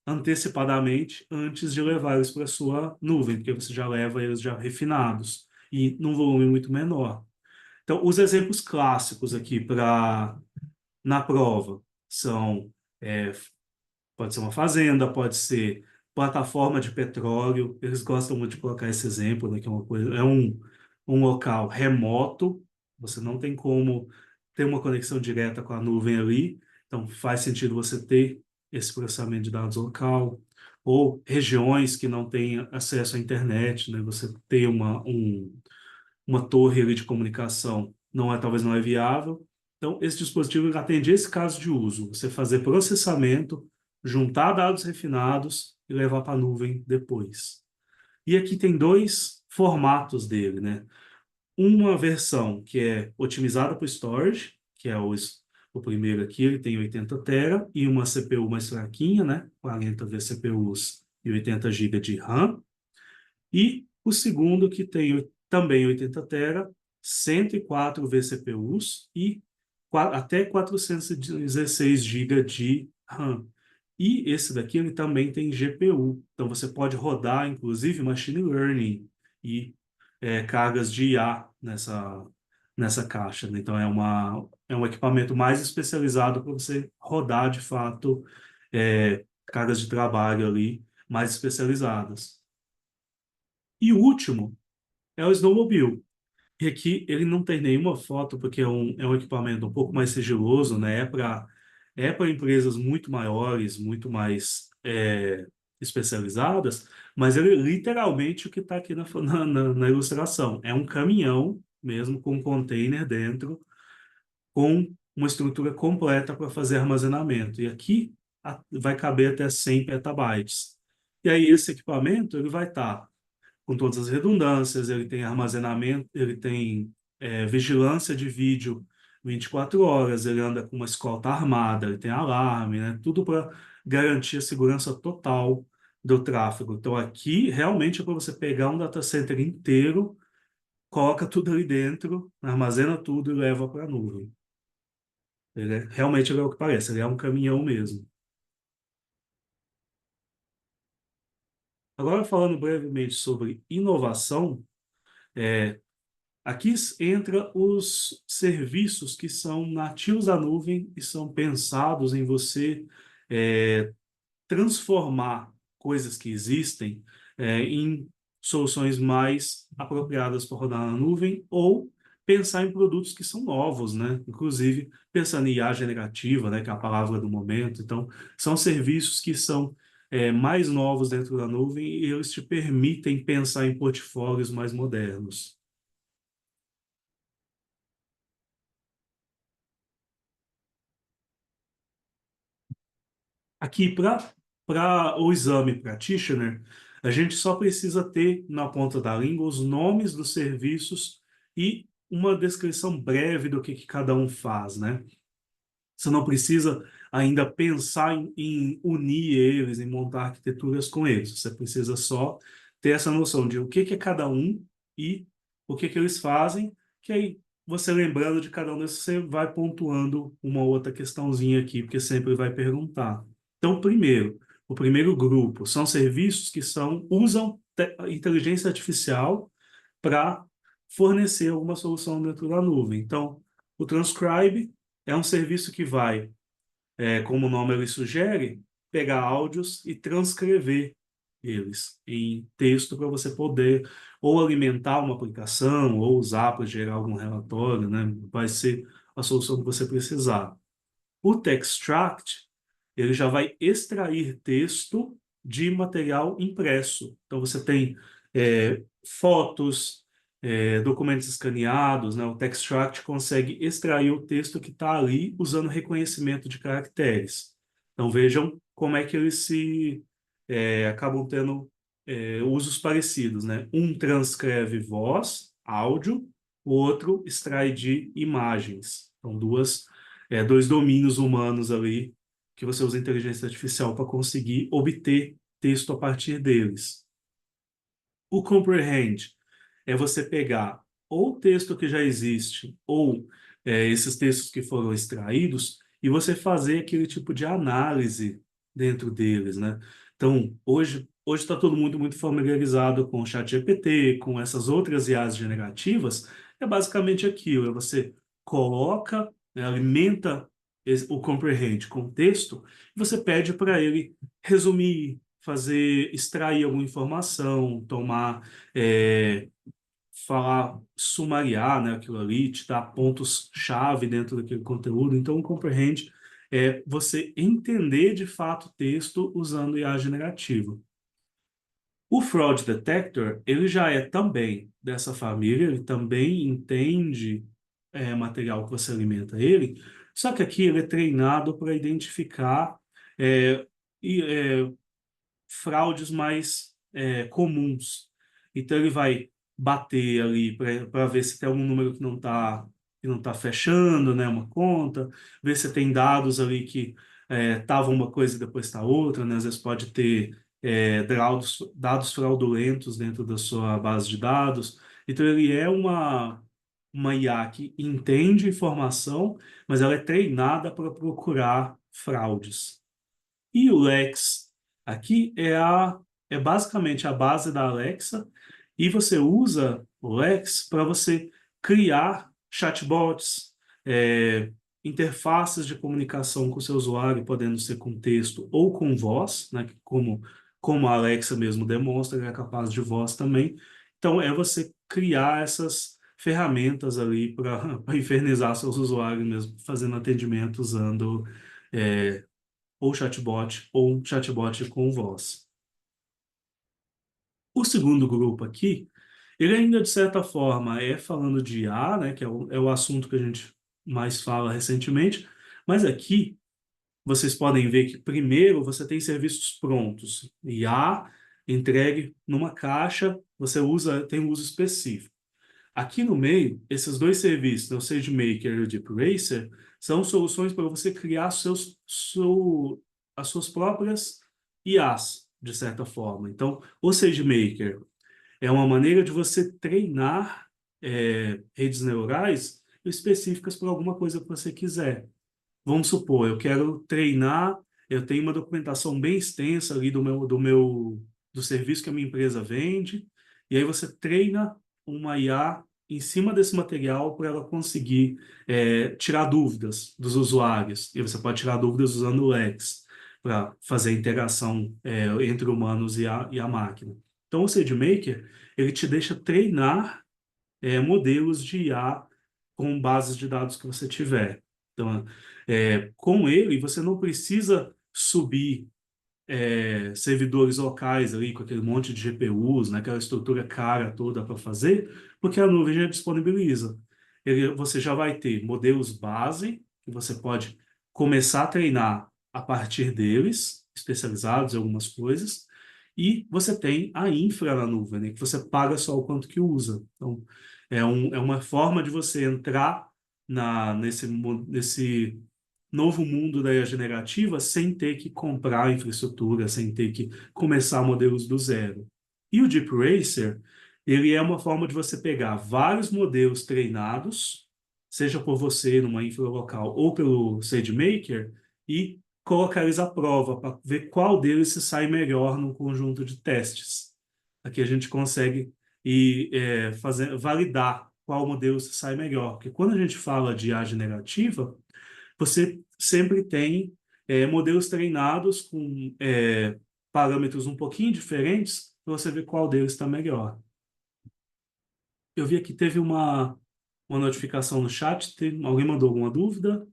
antecipadamente antes de levar eles para a sua nuvem, porque você já leva eles já refinados e num volume muito menor. Então, os exemplos clássicos aqui para na prova são é, pode ser uma fazenda, pode ser plataforma de petróleo. Eles gostam muito de colocar esse exemplo, né, que é uma coisa, um local remoto. Você não tem como ter uma conexão direta com a nuvem ali. Então faz sentido você ter esse processamento de dados local. Ou regiões que não têm acesso à internet, né? Você ter uma torre ali de comunicação talvez não é viável. Então, esse dispositivo atende esse caso de uso, você fazer processamento, juntar dados refinados e levar para a nuvem depois. E aqui tem dois formatos dele, né? Uma versão que é otimizada para o storage, que é o primeiro aqui, ele tem 80 tera e uma CPU mais fraquinha, né? 40 vCPUs e 80 GB de RAM. E o segundo que tem também 80 tera, 104 vCPUs e até 416 GB de RAM. E esse daqui ele também tem GPU. Então você pode rodar, inclusive, machine learning e cargas de IA nessa caixa, né? Então é um equipamento mais especializado para você rodar, de fato, cargas de trabalho ali mais especializadas. E o último é o Snowmobile. E aqui ele não tem nenhuma foto, porque é um equipamento um pouco mais sigiloso, né? É para empresas muito maiores, muito mais especializadas, mas ele literalmente o que está aqui na ilustração. É um caminhão mesmo, com um container dentro, com uma estrutura completa para fazer armazenamento. E aqui vai caber até 100 petabytes. E aí esse equipamento ele vai estar com todas as redundâncias, ele tem armazenamento, ele tem vigilância de vídeo 24 horas, ele anda com uma escolta armada, ele tem alarme, né? Tudo para garantir a segurança total do tráfego. Então aqui realmente é para você pegar um data center inteiro, coloca tudo ali dentro, armazena tudo e leva para a nuvem. Realmente é o que parece, ele é um caminhão mesmo. Agora falando brevemente sobre inovação, aqui entra os serviços que são nativos da nuvem e são pensados em você transformar coisas que existem em soluções mais apropriadas para rodar na nuvem ou pensar em produtos que são novos, né? Inclusive pensando em IA generativa, né? Que é a palavra do momento. Então, são serviços que são mais novos dentro da nuvem e eles te permitem pensar em portfólios mais modernos. Aqui, para o exame practitioner, a gente só precisa ter na ponta da língua os nomes dos serviços e uma descrição breve do que cada um faz, né? Você não precisa ainda pensar em unir eles, em montar arquiteturas com eles. Você precisa só ter essa noção de o que é cada um e o que eles fazem, que aí você lembrando de cada um desses, você vai pontuando uma outra questãozinha aqui, porque sempre vai perguntar. Então, o primeiro grupo são serviços que usam inteligência artificial para fornecer alguma solução dentro da nuvem. Então, o Transcribe é um serviço que vai, como o nome ele sugere, pegar áudios e transcrever eles em texto para você poder ou alimentar uma aplicação ou usar para gerar algum relatório, né? Vai ser a solução que você precisar. O Textract, ele já vai extrair texto de material impresso. Então, você tem fotos, documentos escaneados, né? O Textract consegue extrair o texto que está ali usando reconhecimento de caracteres. Então, vejam como é que eles acabam tendo usos parecidos, né? Um transcreve voz, áudio, o outro extrai de imagens. Então, dois domínios humanos ali que você usa inteligência artificial para conseguir obter texto a partir deles. O comprehend é você pegar ou texto que já existe ou esses textos que foram extraídos e você fazer aquele tipo de análise dentro deles, né? Então, hoje está todo mundo muito familiarizado com o ChatGPT, com essas outras IAs generativas. É basicamente aquilo, é você coloca, né, alimenta o comprehend com texto e você pede para ele resumir, fazer, extrair alguma informação, tomar, falar, sumariar, né, aquilo ali, te dar pontos-chave dentro daquele conteúdo. Então, o comprehend é você entender de fato o texto usando IA generativa. O Fraud Detector, ele já é também dessa família, ele também entende material que você alimenta ele, só que aqui ele é treinado para identificar é, e, é, fraudes mais comuns. Então ele vai bater ali para ver se tem algum número que não tá fechando, né, uma conta, ver se tem dados ali que estavam uma coisa e depois está outra, né? Às vezes pode ter dados fraudulentos dentro da sua base de dados. Então ele é uma IA que entende informação, mas ela é treinada para procurar fraudes. E o Lex aqui é basicamente a base da Alexa e você usa o Lex para você criar chatbots, interfaces de comunicação com o seu usuário, podendo ser com texto ou com voz, né, como a Alexa mesmo demonstra, ela é capaz de voz também. Então, é você criar essas ferramentas ali para infernizar seus usuários mesmo, fazendo atendimento usando ou chatbot, ou um chatbot com voz. O segundo grupo aqui, ele ainda de certa forma é falando de IA, né, que é o assunto que a gente mais fala recentemente, mas aqui vocês podem ver que primeiro você tem serviços prontos, IA entregue numa caixa, tem um uso específico. Aqui no meio, esses dois serviços, né, o SageMaker e o DeepRacer, são soluções para você criar as suas próprias IAs, de certa forma. Então, o SageMaker é uma maneira de você treinar redes neurais específicas para alguma coisa que você quiser. Vamos supor, eu quero treinar, eu tenho uma documentação bem extensa ali do serviço que a minha empresa vende, e aí você treina uma IA em cima desse material para ela conseguir tirar dúvidas dos usuários. E você pode tirar dúvidas usando o Lex para fazer a interação entre humanos e a máquina. Então, o SageMaker, ele te deixa treinar modelos de IA com bases de dados que você tiver. Então, com ele, você não precisa subir servidores locais ali com aquele monte de GPUs, né, aquela estrutura cara toda para fazer, porque a nuvem já disponibiliza. Você já vai ter modelos base, que você pode começar a treinar a partir deles, especializados em algumas coisas, e você tem a infra na nuvem, né, que você paga só o quanto que usa. Então, é uma forma de você entrar nesse novo mundo da IA generativa sem ter que comprar infraestrutura, sem ter que começar modelos do zero. E o Deep Racer, ele é uma forma de você pegar vários modelos treinados, seja por você numa infra local ou pelo SageMaker, e colocar eles à prova para ver qual deles se sai melhor num conjunto de testes. Aqui a gente consegue validar qual modelo se sai melhor. Porque quando a gente fala de IA generativa, você sempre tem modelos treinados com parâmetros um pouquinho diferentes para você ver qual deles está melhor. Eu vi aqui, teve uma notificação no chat, alguém mandou alguma dúvida?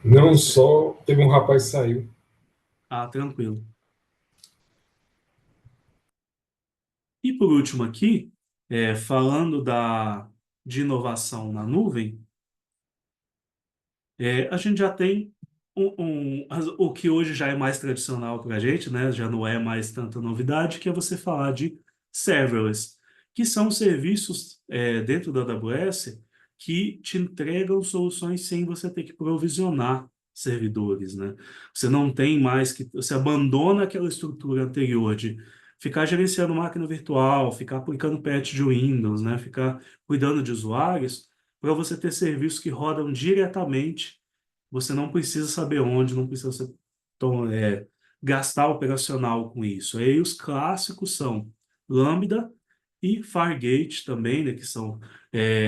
Não só teve um rapaz que saiu. Ah, tranquilo. E por último aqui, falando de inovação na nuvem, a gente já tem o que hoje já é mais tradicional para a gente, né? Já não é mais tanta novidade, que é você falar de serverless, que são serviços dentro da AWS que te entregam soluções sem você ter que provisionar servidores, né? Você não tem mais que... Você abandona aquela estrutura anterior de ficar gerenciando máquina virtual, ficar aplicando patch de Windows, né? Ficar cuidando de usuários, para você ter serviços que rodam diretamente. Você não precisa saber onde, não precisa gastar operacional com isso. Aí os clássicos são Lambda e Fargate também, né, que são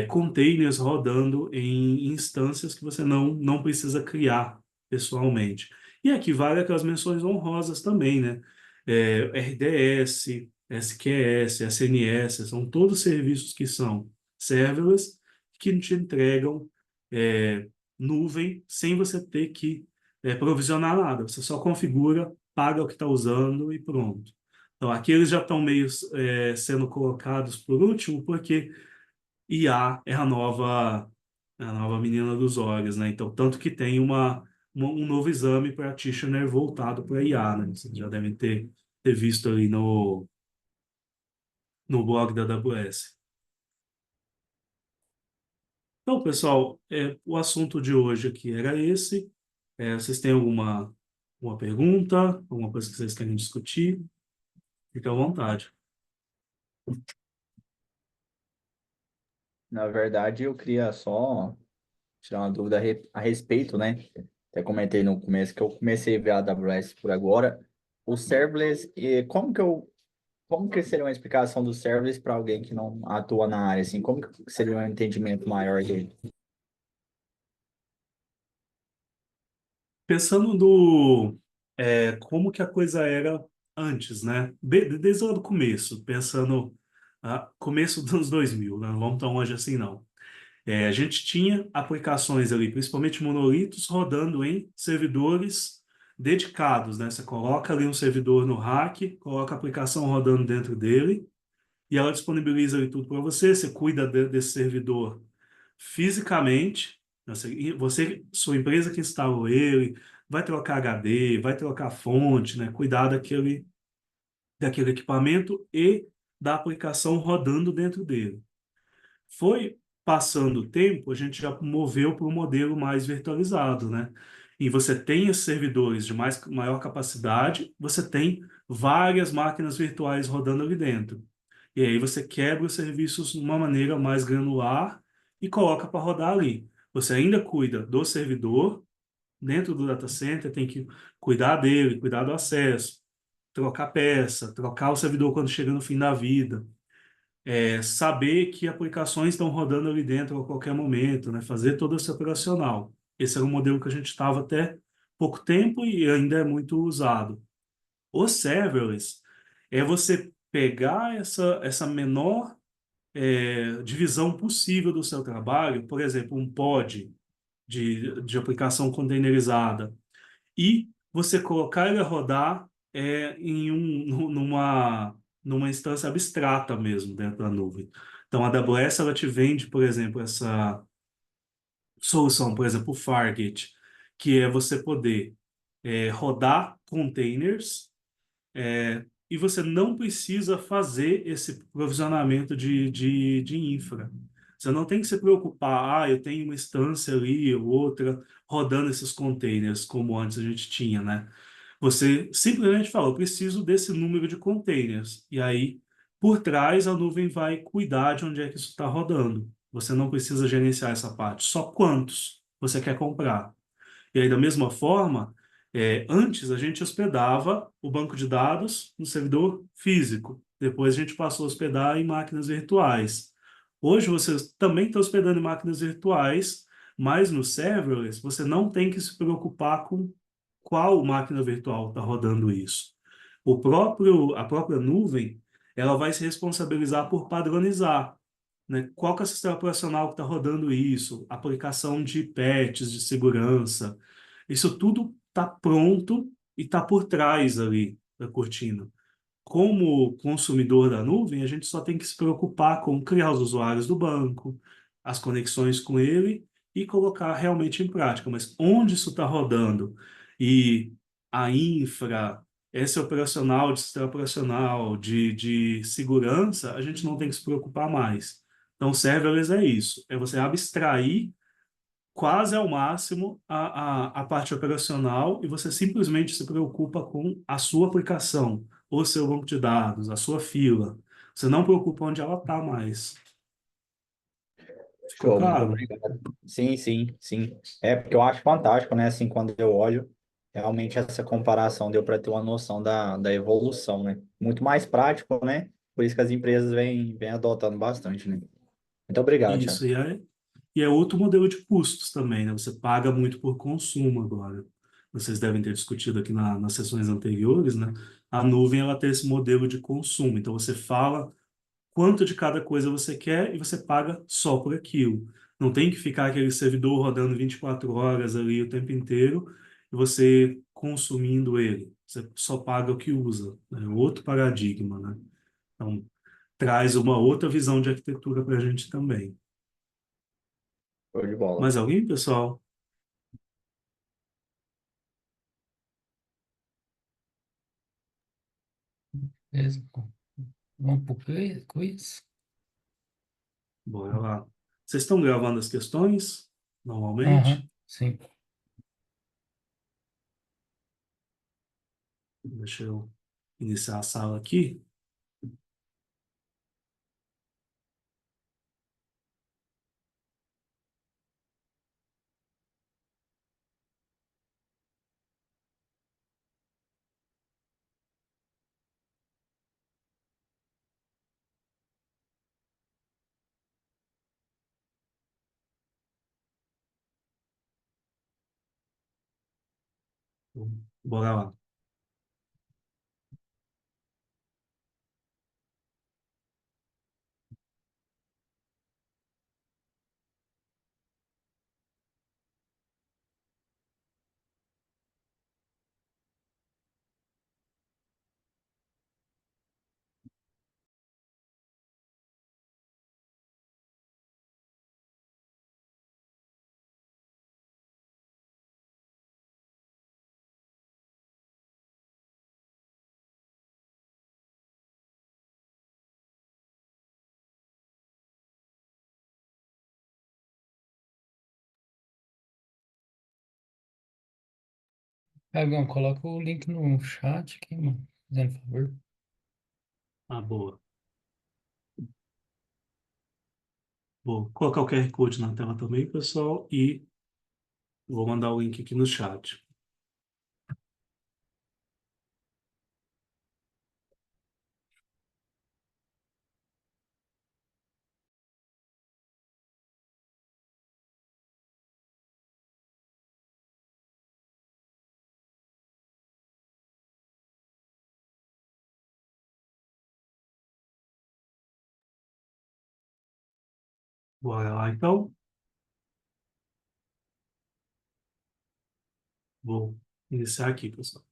containers rodando em instâncias que você não precisa criar pessoalmente. E aqui vale aquelas menções honrosas também, né? RDS, SQS, SNS, são todos serviços que são serverless, que te entregam nuvem sem você ter que provisionar nada. Você só configura, paga o que está usando e pronto. Então, aqui eles já estão meio sendo colocados por último, porque IA é a nova menina dos olhos, né? Então, tanto que tem um novo exame practitioner voltado para IA, né? Vocês já devem ter visto ali no blog da AWS. Então, pessoal, o assunto de hoje aqui era esse. Vocês têm uma pergunta, alguma coisa que vocês querem discutir? Fique à vontade. Na verdade, eu queria só tirar uma dúvida a respeito, né? Até comentei no começo que eu comecei a ver a AWS por agora. O serverless, e como que seria uma explicação do serverless para alguém que não atua na área, assim? Como que seria um entendimento maior dele? Pensando como que a coisa era antes, né? Desde lá do começo, pensando começo dos anos 2000, né? Não vamos tão longe assim, não. A gente tinha aplicações ali, principalmente monolitos, rodando em servidores dedicados, né? Você coloca ali um servidor no rack, coloca a aplicação rodando dentro dele, e ela disponibiliza ali tudo para você. Você cuida desse servidor fisicamente, né? Sua empresa que instalou ele, vai trocar HD, vai trocar fonte, né? Cuidar daquele equipamento e da aplicação rodando dentro dele. Foi passando o tempo, a gente já moveu para um modelo mais virtualizado, né? E você tem esses servidores de maior capacidade, você tem várias máquinas virtuais rodando ali dentro. E aí você quebra os serviços de uma maneira mais granular e coloca para rodar ali. Você ainda cuida do servidor, dentro do data center, tem que cuidar dele, cuidar do acesso, trocar peça, trocar o servidor quando chega no fim da vida, saber que aplicações estão rodando ali dentro a qualquer momento, né? Fazer todo esse operacional. Esse era um modelo que a gente estava até pouco tempo e ainda é muito usado. O serverless é você pegar essa menor divisão possível do seu trabalho, por exemplo, um pod de aplicação containerizada, e você colocar ele a rodar numa instância abstrata mesmo dentro da nuvem. Então, a AWS ela te vende, por exemplo, essa solução, por exemplo, o Fargate, que é você poder rodar containers, e você não precisa fazer esse provisionamento de infra. Você não tem que se preocupar, eu tenho uma instância ali ou outra rodando esses containers, como antes a gente tinha, né? Você simplesmente fala, eu preciso desse número de containers. E aí, por trás, a nuvem vai cuidar de onde é que isso está rodando. Você não precisa gerenciar essa parte, só quantos você quer comprar. E aí, da mesma forma, antes a gente hospedava o banco de dados no servidor físico. Depois a gente passou a hospedar em máquinas virtuais. Hoje você também está hospedando em máquinas virtuais, Mas no serverless, você não tem que se preocupar com qual máquina virtual está rodando isso. A própria nuvem, ela vai se responsabilizar por padronizar, né? Qual que é o sistema operacional que está rodando isso, aplicação de patches de segurança, isso tudo está pronto e está por trás ali da cortina. Como consumidor da nuvem, a gente só tem que se preocupar com criar os usuários do banco, as conexões com ele e colocar realmente em prática. Mas onde isso está rodando e a infra, esse operacional, de sistema operacional, de segurança, a gente não tem que se preocupar mais. Então, serverless é isso, é você abstrair quase ao máximo a parte operacional e você simplesmente se preocupa com a sua aplicação, o seu banco de dados, a sua fila. Você não preocupa onde ela está mais. Ficou Show, muito claro? obrigado. Sim, sim, sim. É porque eu acho fantástico, né? Assim, quando eu olho, realmente essa comparação deu para ter uma noção da evolução, né? Muito mais prático, né? Por isso que as empresas vêm adotando bastante, né? Muito obrigado, Thiago. Isso, e é outro modelo de custos também, né? Você paga muito por consumo agora. Vocês devem ter discutido aqui nas sessões anteriores, né? A nuvem, ela tem esse modelo de consumo. Então, você fala quanto de cada coisa você quer e você paga só por aquilo. Não tem que ficar aquele servidor rodando 24 horas ali o tempo inteiro e você consumindo ele. Você só paga o que usa. É outro paradigma, né? Então, traz uma outra visão de arquitetura para a gente também. Show de bola. Mais alguém, pessoal? Beleza. Vamos pro quiz? Bora lá. Vocês estão gravando as questões? Normalmente? Aham, sim. Deixa eu iniciar a sala aqui. Bora lá. Fabão, coloca o link no chat aqui, mano. Fazendo favor. Ah, boa. Vou colocar o QR Code na tela também, pessoal, e vou mandar o link aqui no chat. Bora lá, então. Vou iniciar aqui, pessoal.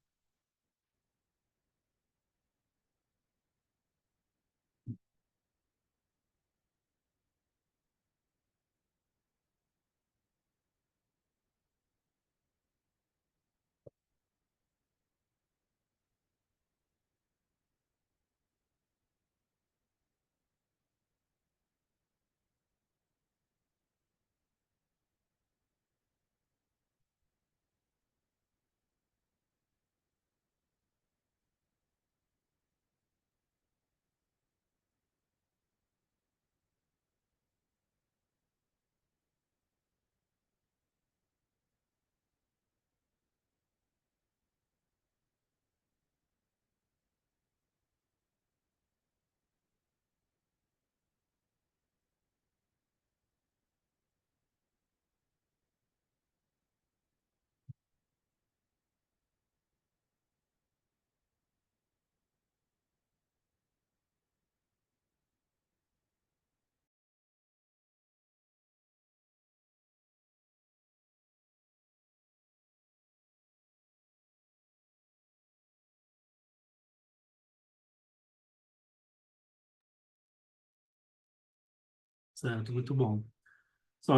Certo, muito bom.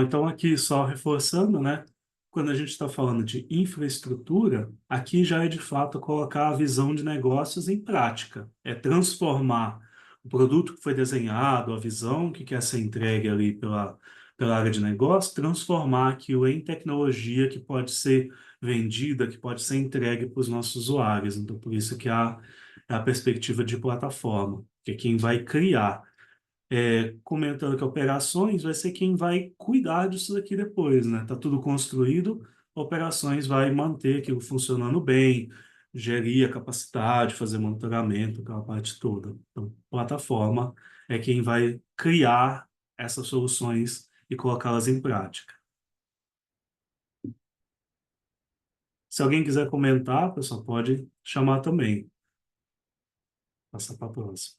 Então, aqui só reforçando, né? Quando a gente está falando de infraestrutura, aqui já é de fato colocar a visão de negócios em prática. É transformar o produto que foi desenhado, a visão que quer ser entregue ali pela área de negócio, transformar aquilo em tecnologia que pode ser vendida, que pode ser entregue para os nossos usuários. Então, por isso que a perspectiva de plataforma, que é quem vai criar comentando que operações vai ser quem vai cuidar disso daqui depois, né? Tá tudo construído, operações vai manter aquilo funcionando bem, gerir a capacidade, fazer monitoramento, aquela parte toda. Então, plataforma é quem vai criar essas soluções e colocá-las em prática. Se alguém quiser comentar, pessoal, pode chamar também. Passar para a próxima.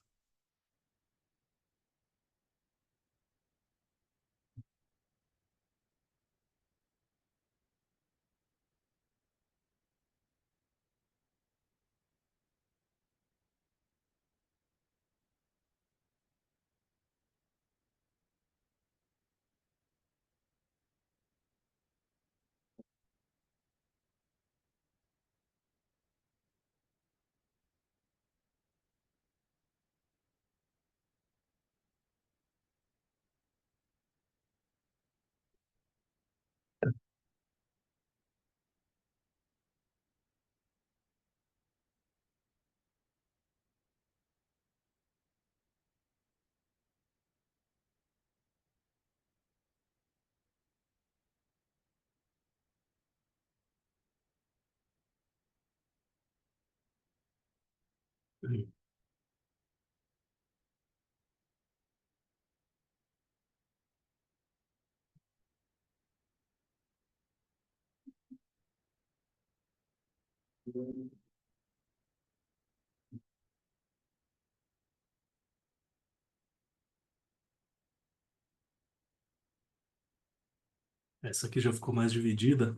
Essa aqui já ficou mais dividida.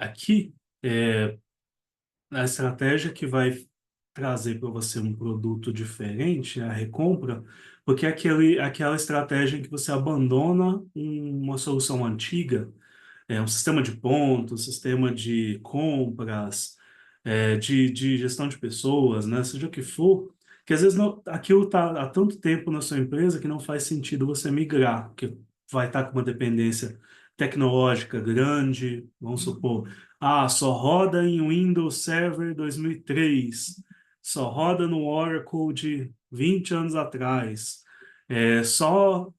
Aqui, a estratégia que vai trazer para você um produto diferente, a recompra, porque é aquela estratégia em que você abandona uma solução antiga, um sistema de pontos, sistema de compras, de gestão de pessoas, né? Seja o que for, que às vezes aquilo está há tanto tempo na sua empresa que não faz sentido você migrar, porque vai estar com uma dependência tecnológica grande, vamos supor, só roda em Windows Server 2003, só roda no Oracle de 20 anos atrás, só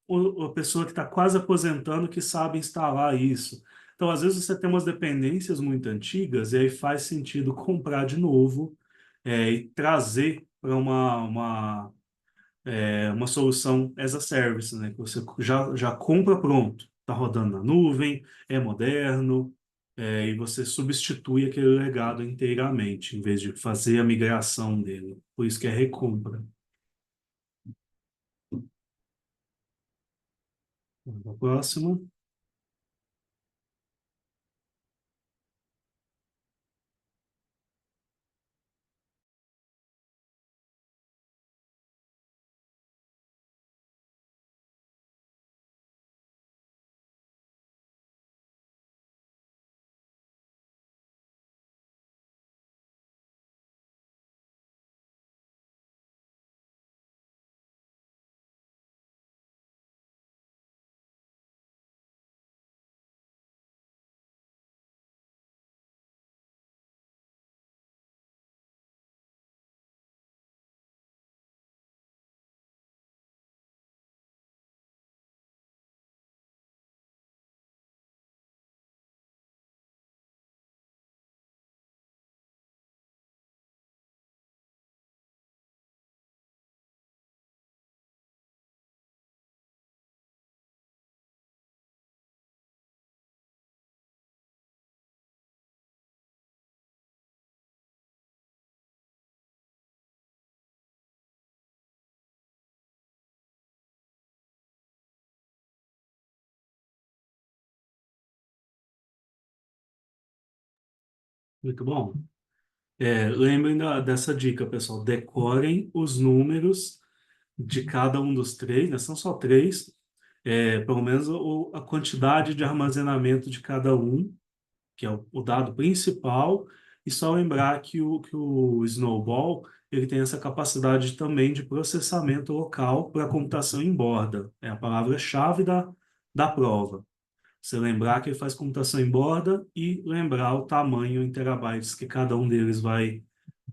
a pessoa que está quase aposentando que sabe instalar isso. Então, às vezes, você tem umas dependências muito antigas e aí faz sentido comprar de novo e trazer para uma solução as a service, né? Que você já compra pronto, está rodando na nuvem, é moderno, e você substitui aquele legado inteiramente, em vez de fazer a migração dele. Por isso que é recompra. Vamos para a próxima. Muito bom. Lembrem dessa dica, pessoal. Decorem os números de cada um dos três, né? São só três. pelo menos a quantidade de armazenamento de cada um, que é o dado principal, e só lembrar que o Snowball ele tem essa capacidade também de processamento local para computação em borda. É a palavra-chave da prova. Você lembrar que ele faz computação em borda e lembrar o tamanho em terabytes que cada um deles vai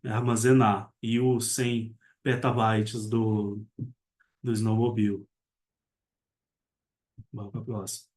armazenar. E os 100 petabytes do Snowmobile. Vamos para a próxima.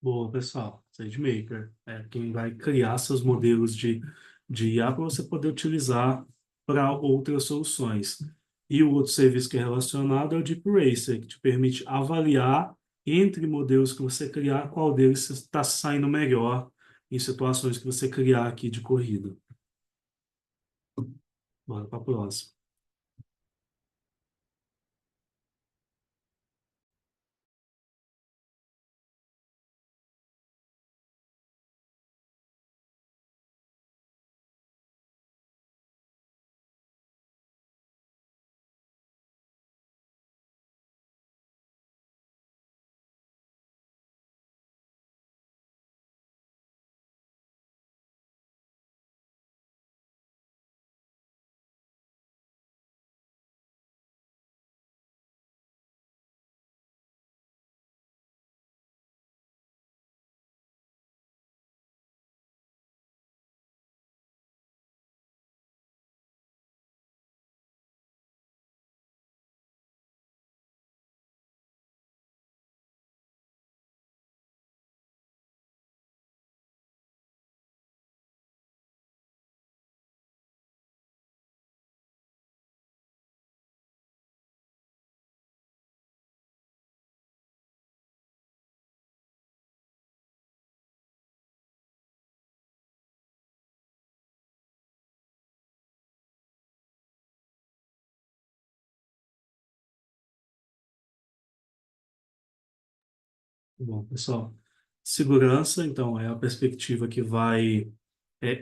Boa, pessoal. SageMaker é quem vai criar seus modelos de IA para você poder utilizar para outras soluções. E o outro serviço que é relacionado é o Deep Racer, que te permite avaliar entre modelos que você criar, qual deles está saindo melhor em situações que você criar aqui de corrida. Bora para a próxima. Bom, pessoal, segurança, então, é a perspectiva que vai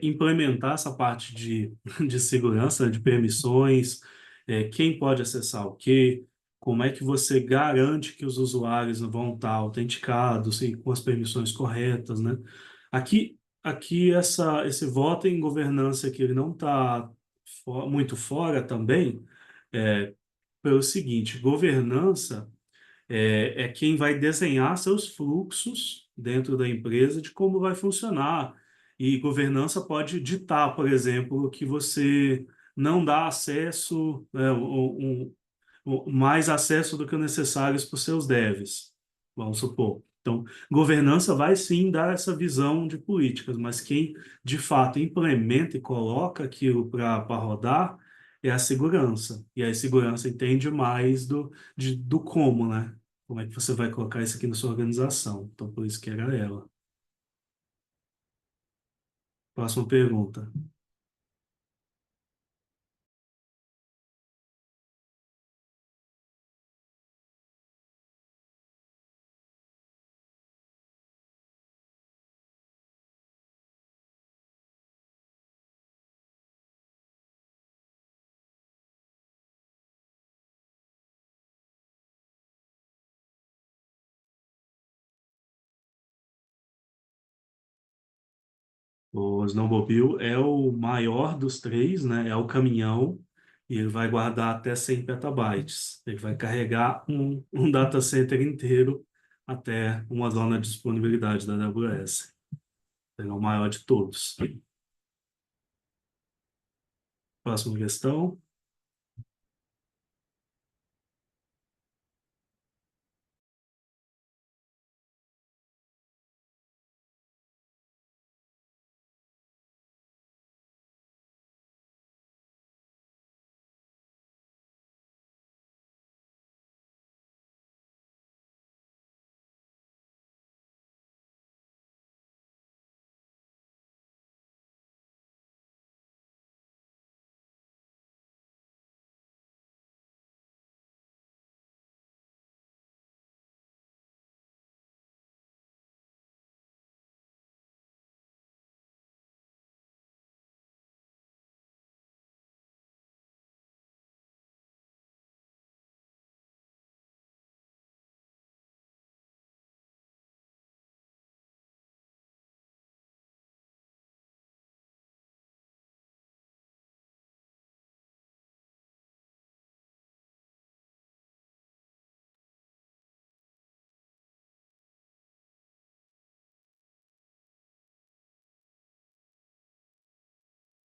implementar essa parte de segurança, de permissões, quem pode acessar o quê, como é que você garante que os usuários vão estar autenticados e com as permissões corretas, né? Aqui esse voto em governança que ele não está muito fora também, pelo seguinte, governança é quem vai desenhar seus fluxos dentro da empresa de como vai funcionar. E governança pode ditar, por exemplo, que você não dá acesso, mais acesso do que o necessário para os seus devs, vamos supor. Então, governança vai sim dar essa visão de políticas, mas quem de fato implementa e coloca aquilo para rodar é a segurança. E a segurança entende mais do como, né? Como é que você vai colocar isso aqui na sua organização? Então, por isso que era ela. Próxima pergunta. O snowmobile é o maior dos três, né? É o caminhão e ele vai guardar até 100 petabytes. Ele vai carregar um data center inteiro até uma zona de disponibilidade da AWS. Ele é o maior de todos. Próxima questão.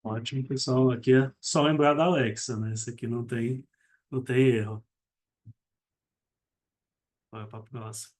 Ótimo, pessoal. Aqui é só lembrar da Alexa, né? Esse aqui não tem erro. Vai para a próxima.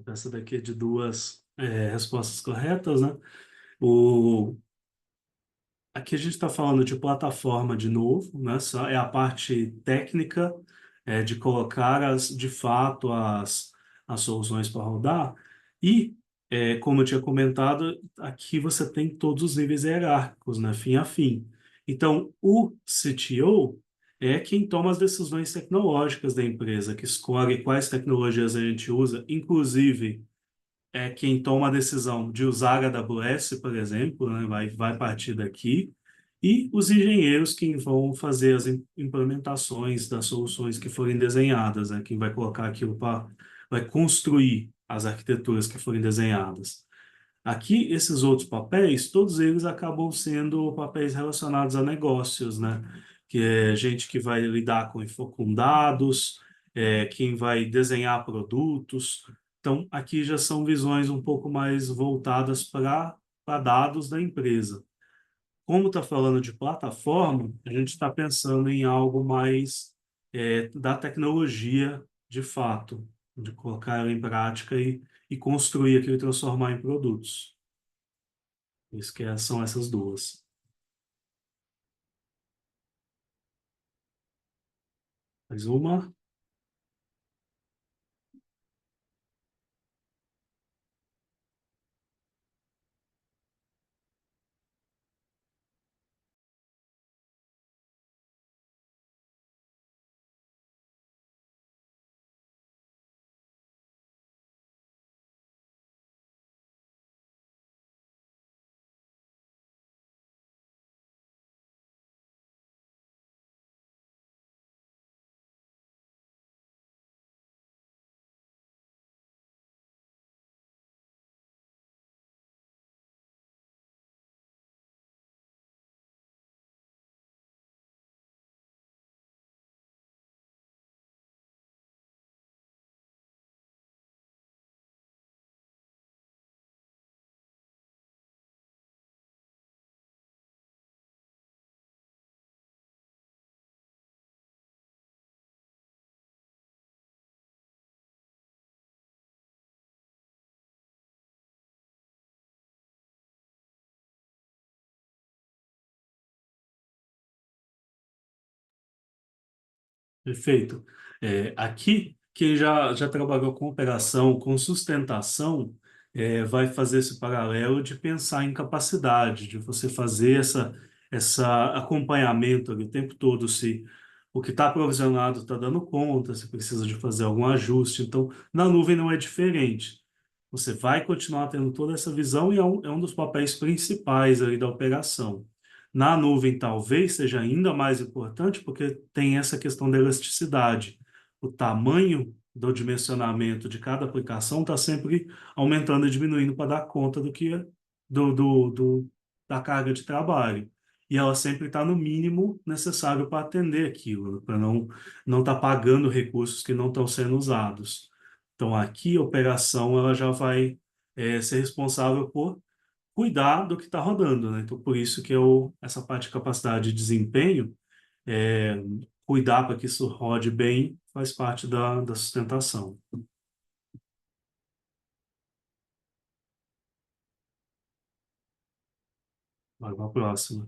Essa daqui é de duas respostas corretas, né? O, Aqui a gente está falando de plataforma de novo, né? É a parte técnica de colocar de fato as soluções para rodar. E, como eu tinha comentado, aqui você tem todos os níveis hierárquicos, né? Fim a fim. Então, o CTO é quem toma as decisões tecnológicas da empresa, que escolhe quais tecnologias a gente usa, inclusive quem toma a decisão de usar a AWS, por exemplo, né, vai partir daqui, e os engenheiros que vão fazer as implementações das soluções que forem desenhadas, né, quem vai colocar aquilo para, vai construir as arquiteturas que forem desenhadas. Aqui, esses outros papéis, todos eles acabam sendo papéis relacionados a negócios, né? Que é gente que vai lidar com dados, quem vai desenhar produtos. Então, aqui já são visões um pouco mais voltadas para dados da empresa. Como está falando de plataforma, a gente está pensando em algo mais da tecnologia de fato, de colocar ela em prática e construir aquilo e transformar em produtos. Isso que são essas duas. Mais uma. Perfeito. Aqui, quem já trabalhou com operação, com sustentação, vai fazer esse paralelo de pensar em capacidade, de você fazer essa acompanhamento ali o tempo todo, se o que está provisionado está dando conta, se precisa de fazer algum ajuste. Então, na nuvem não é diferente. Você vai continuar tendo toda essa visão e é um dos papéis principais ali da operação. Na nuvem, talvez seja ainda mais importante, porque tem essa questão da elasticidade. O tamanho do dimensionamento de cada aplicação está sempre aumentando e diminuindo para dar conta do, do, do- da carga de trabalho. E ela sempre está no mínimo necessário para atender aquilo, para não estar pagando recursos que não estão sendo usados. Então, aqui a operação ela já vai ser responsável por cuidar do que está rodando, né? Então, por isso que essa parte de capacidade de desempenho, é, cuidar para que isso rode bem, faz parte da sustentação. Vai para a próxima.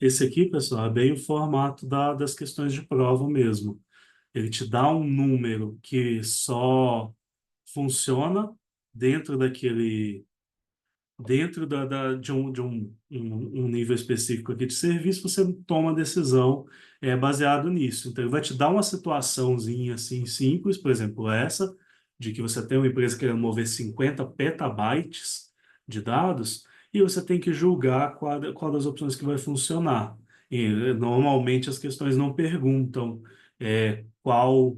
Esse aqui, pessoal, é bem o formato das questões de prova mesmo. Ele te dá um número que só funciona dentro daquele dentro de um nível específico aqui de serviço, você toma a decisão baseado nisso. Então, ele vai te dar uma situaçãozinha assim simples, por exemplo, essa, de que você tem uma empresa querendo mover 50 petabytes de dados, e você tem que julgar qual das opções que vai funcionar. E, normalmente, as questões não perguntam qual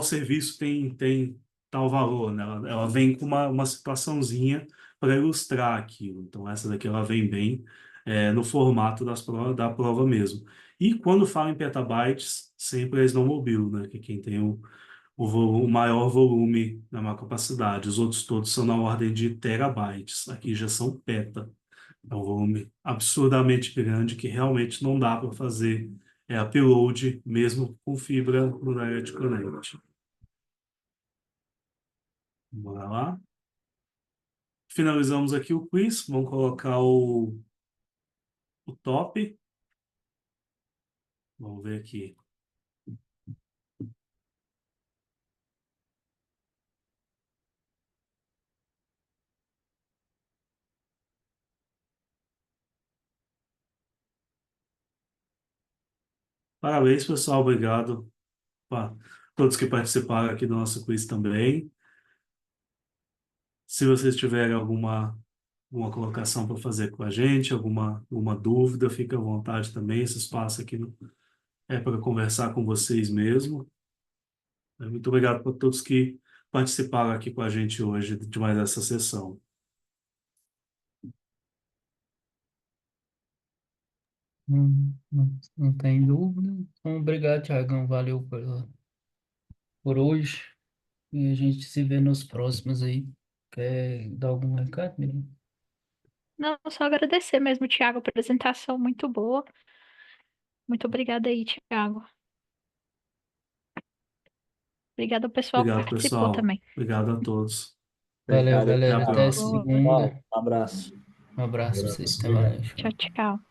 serviço tem tal valor, né? Ela vem com uma situaçãozinha para ilustrar aquilo. Então, essa daqui ela vem bem no formato da prova mesmo. E quando fala em petabytes, sempre é Snowmobile, né? Que é quem tem o maior volume na maior capacidade. Os outros todos são na ordem de terabytes. Aqui já são peta. É um volume absurdamente grande que realmente não dá para fazer upload mesmo com fibra no Direct Connect. Bora lá. Finalizamos aqui o quiz. Vamos colocar o top. Vamos ver aqui. Parabéns, pessoal. Obrigado a todos que participaram aqui do nosso quiz também. Se vocês tiverem alguma colocação para fazer com a gente, alguma dúvida, fique à vontade também. Esse espaço aqui é para conversar com vocês mesmo. Muito obrigado por todos que participaram aqui com a gente hoje de mais essa sessão. Não tem dúvida. Então, obrigado, Thiagão. Valeu por hoje. E a gente se vê nos próximos aí. Quer dar algum recado, Miriam? Não, só agradecer mesmo, Thiago, a apresentação muito boa. Muito obrigada aí, Thiago. Obrigada ao pessoal que Obrigado, participou pessoal. também. Obrigado a todos. Valeu, Obrigado, Até a galera. Até Thiago. próxima. Boa. segunda. Pessoal, um abraço. Um abraço pra vocês. Abraço, Até obrigado. mais. Tchau, tchau.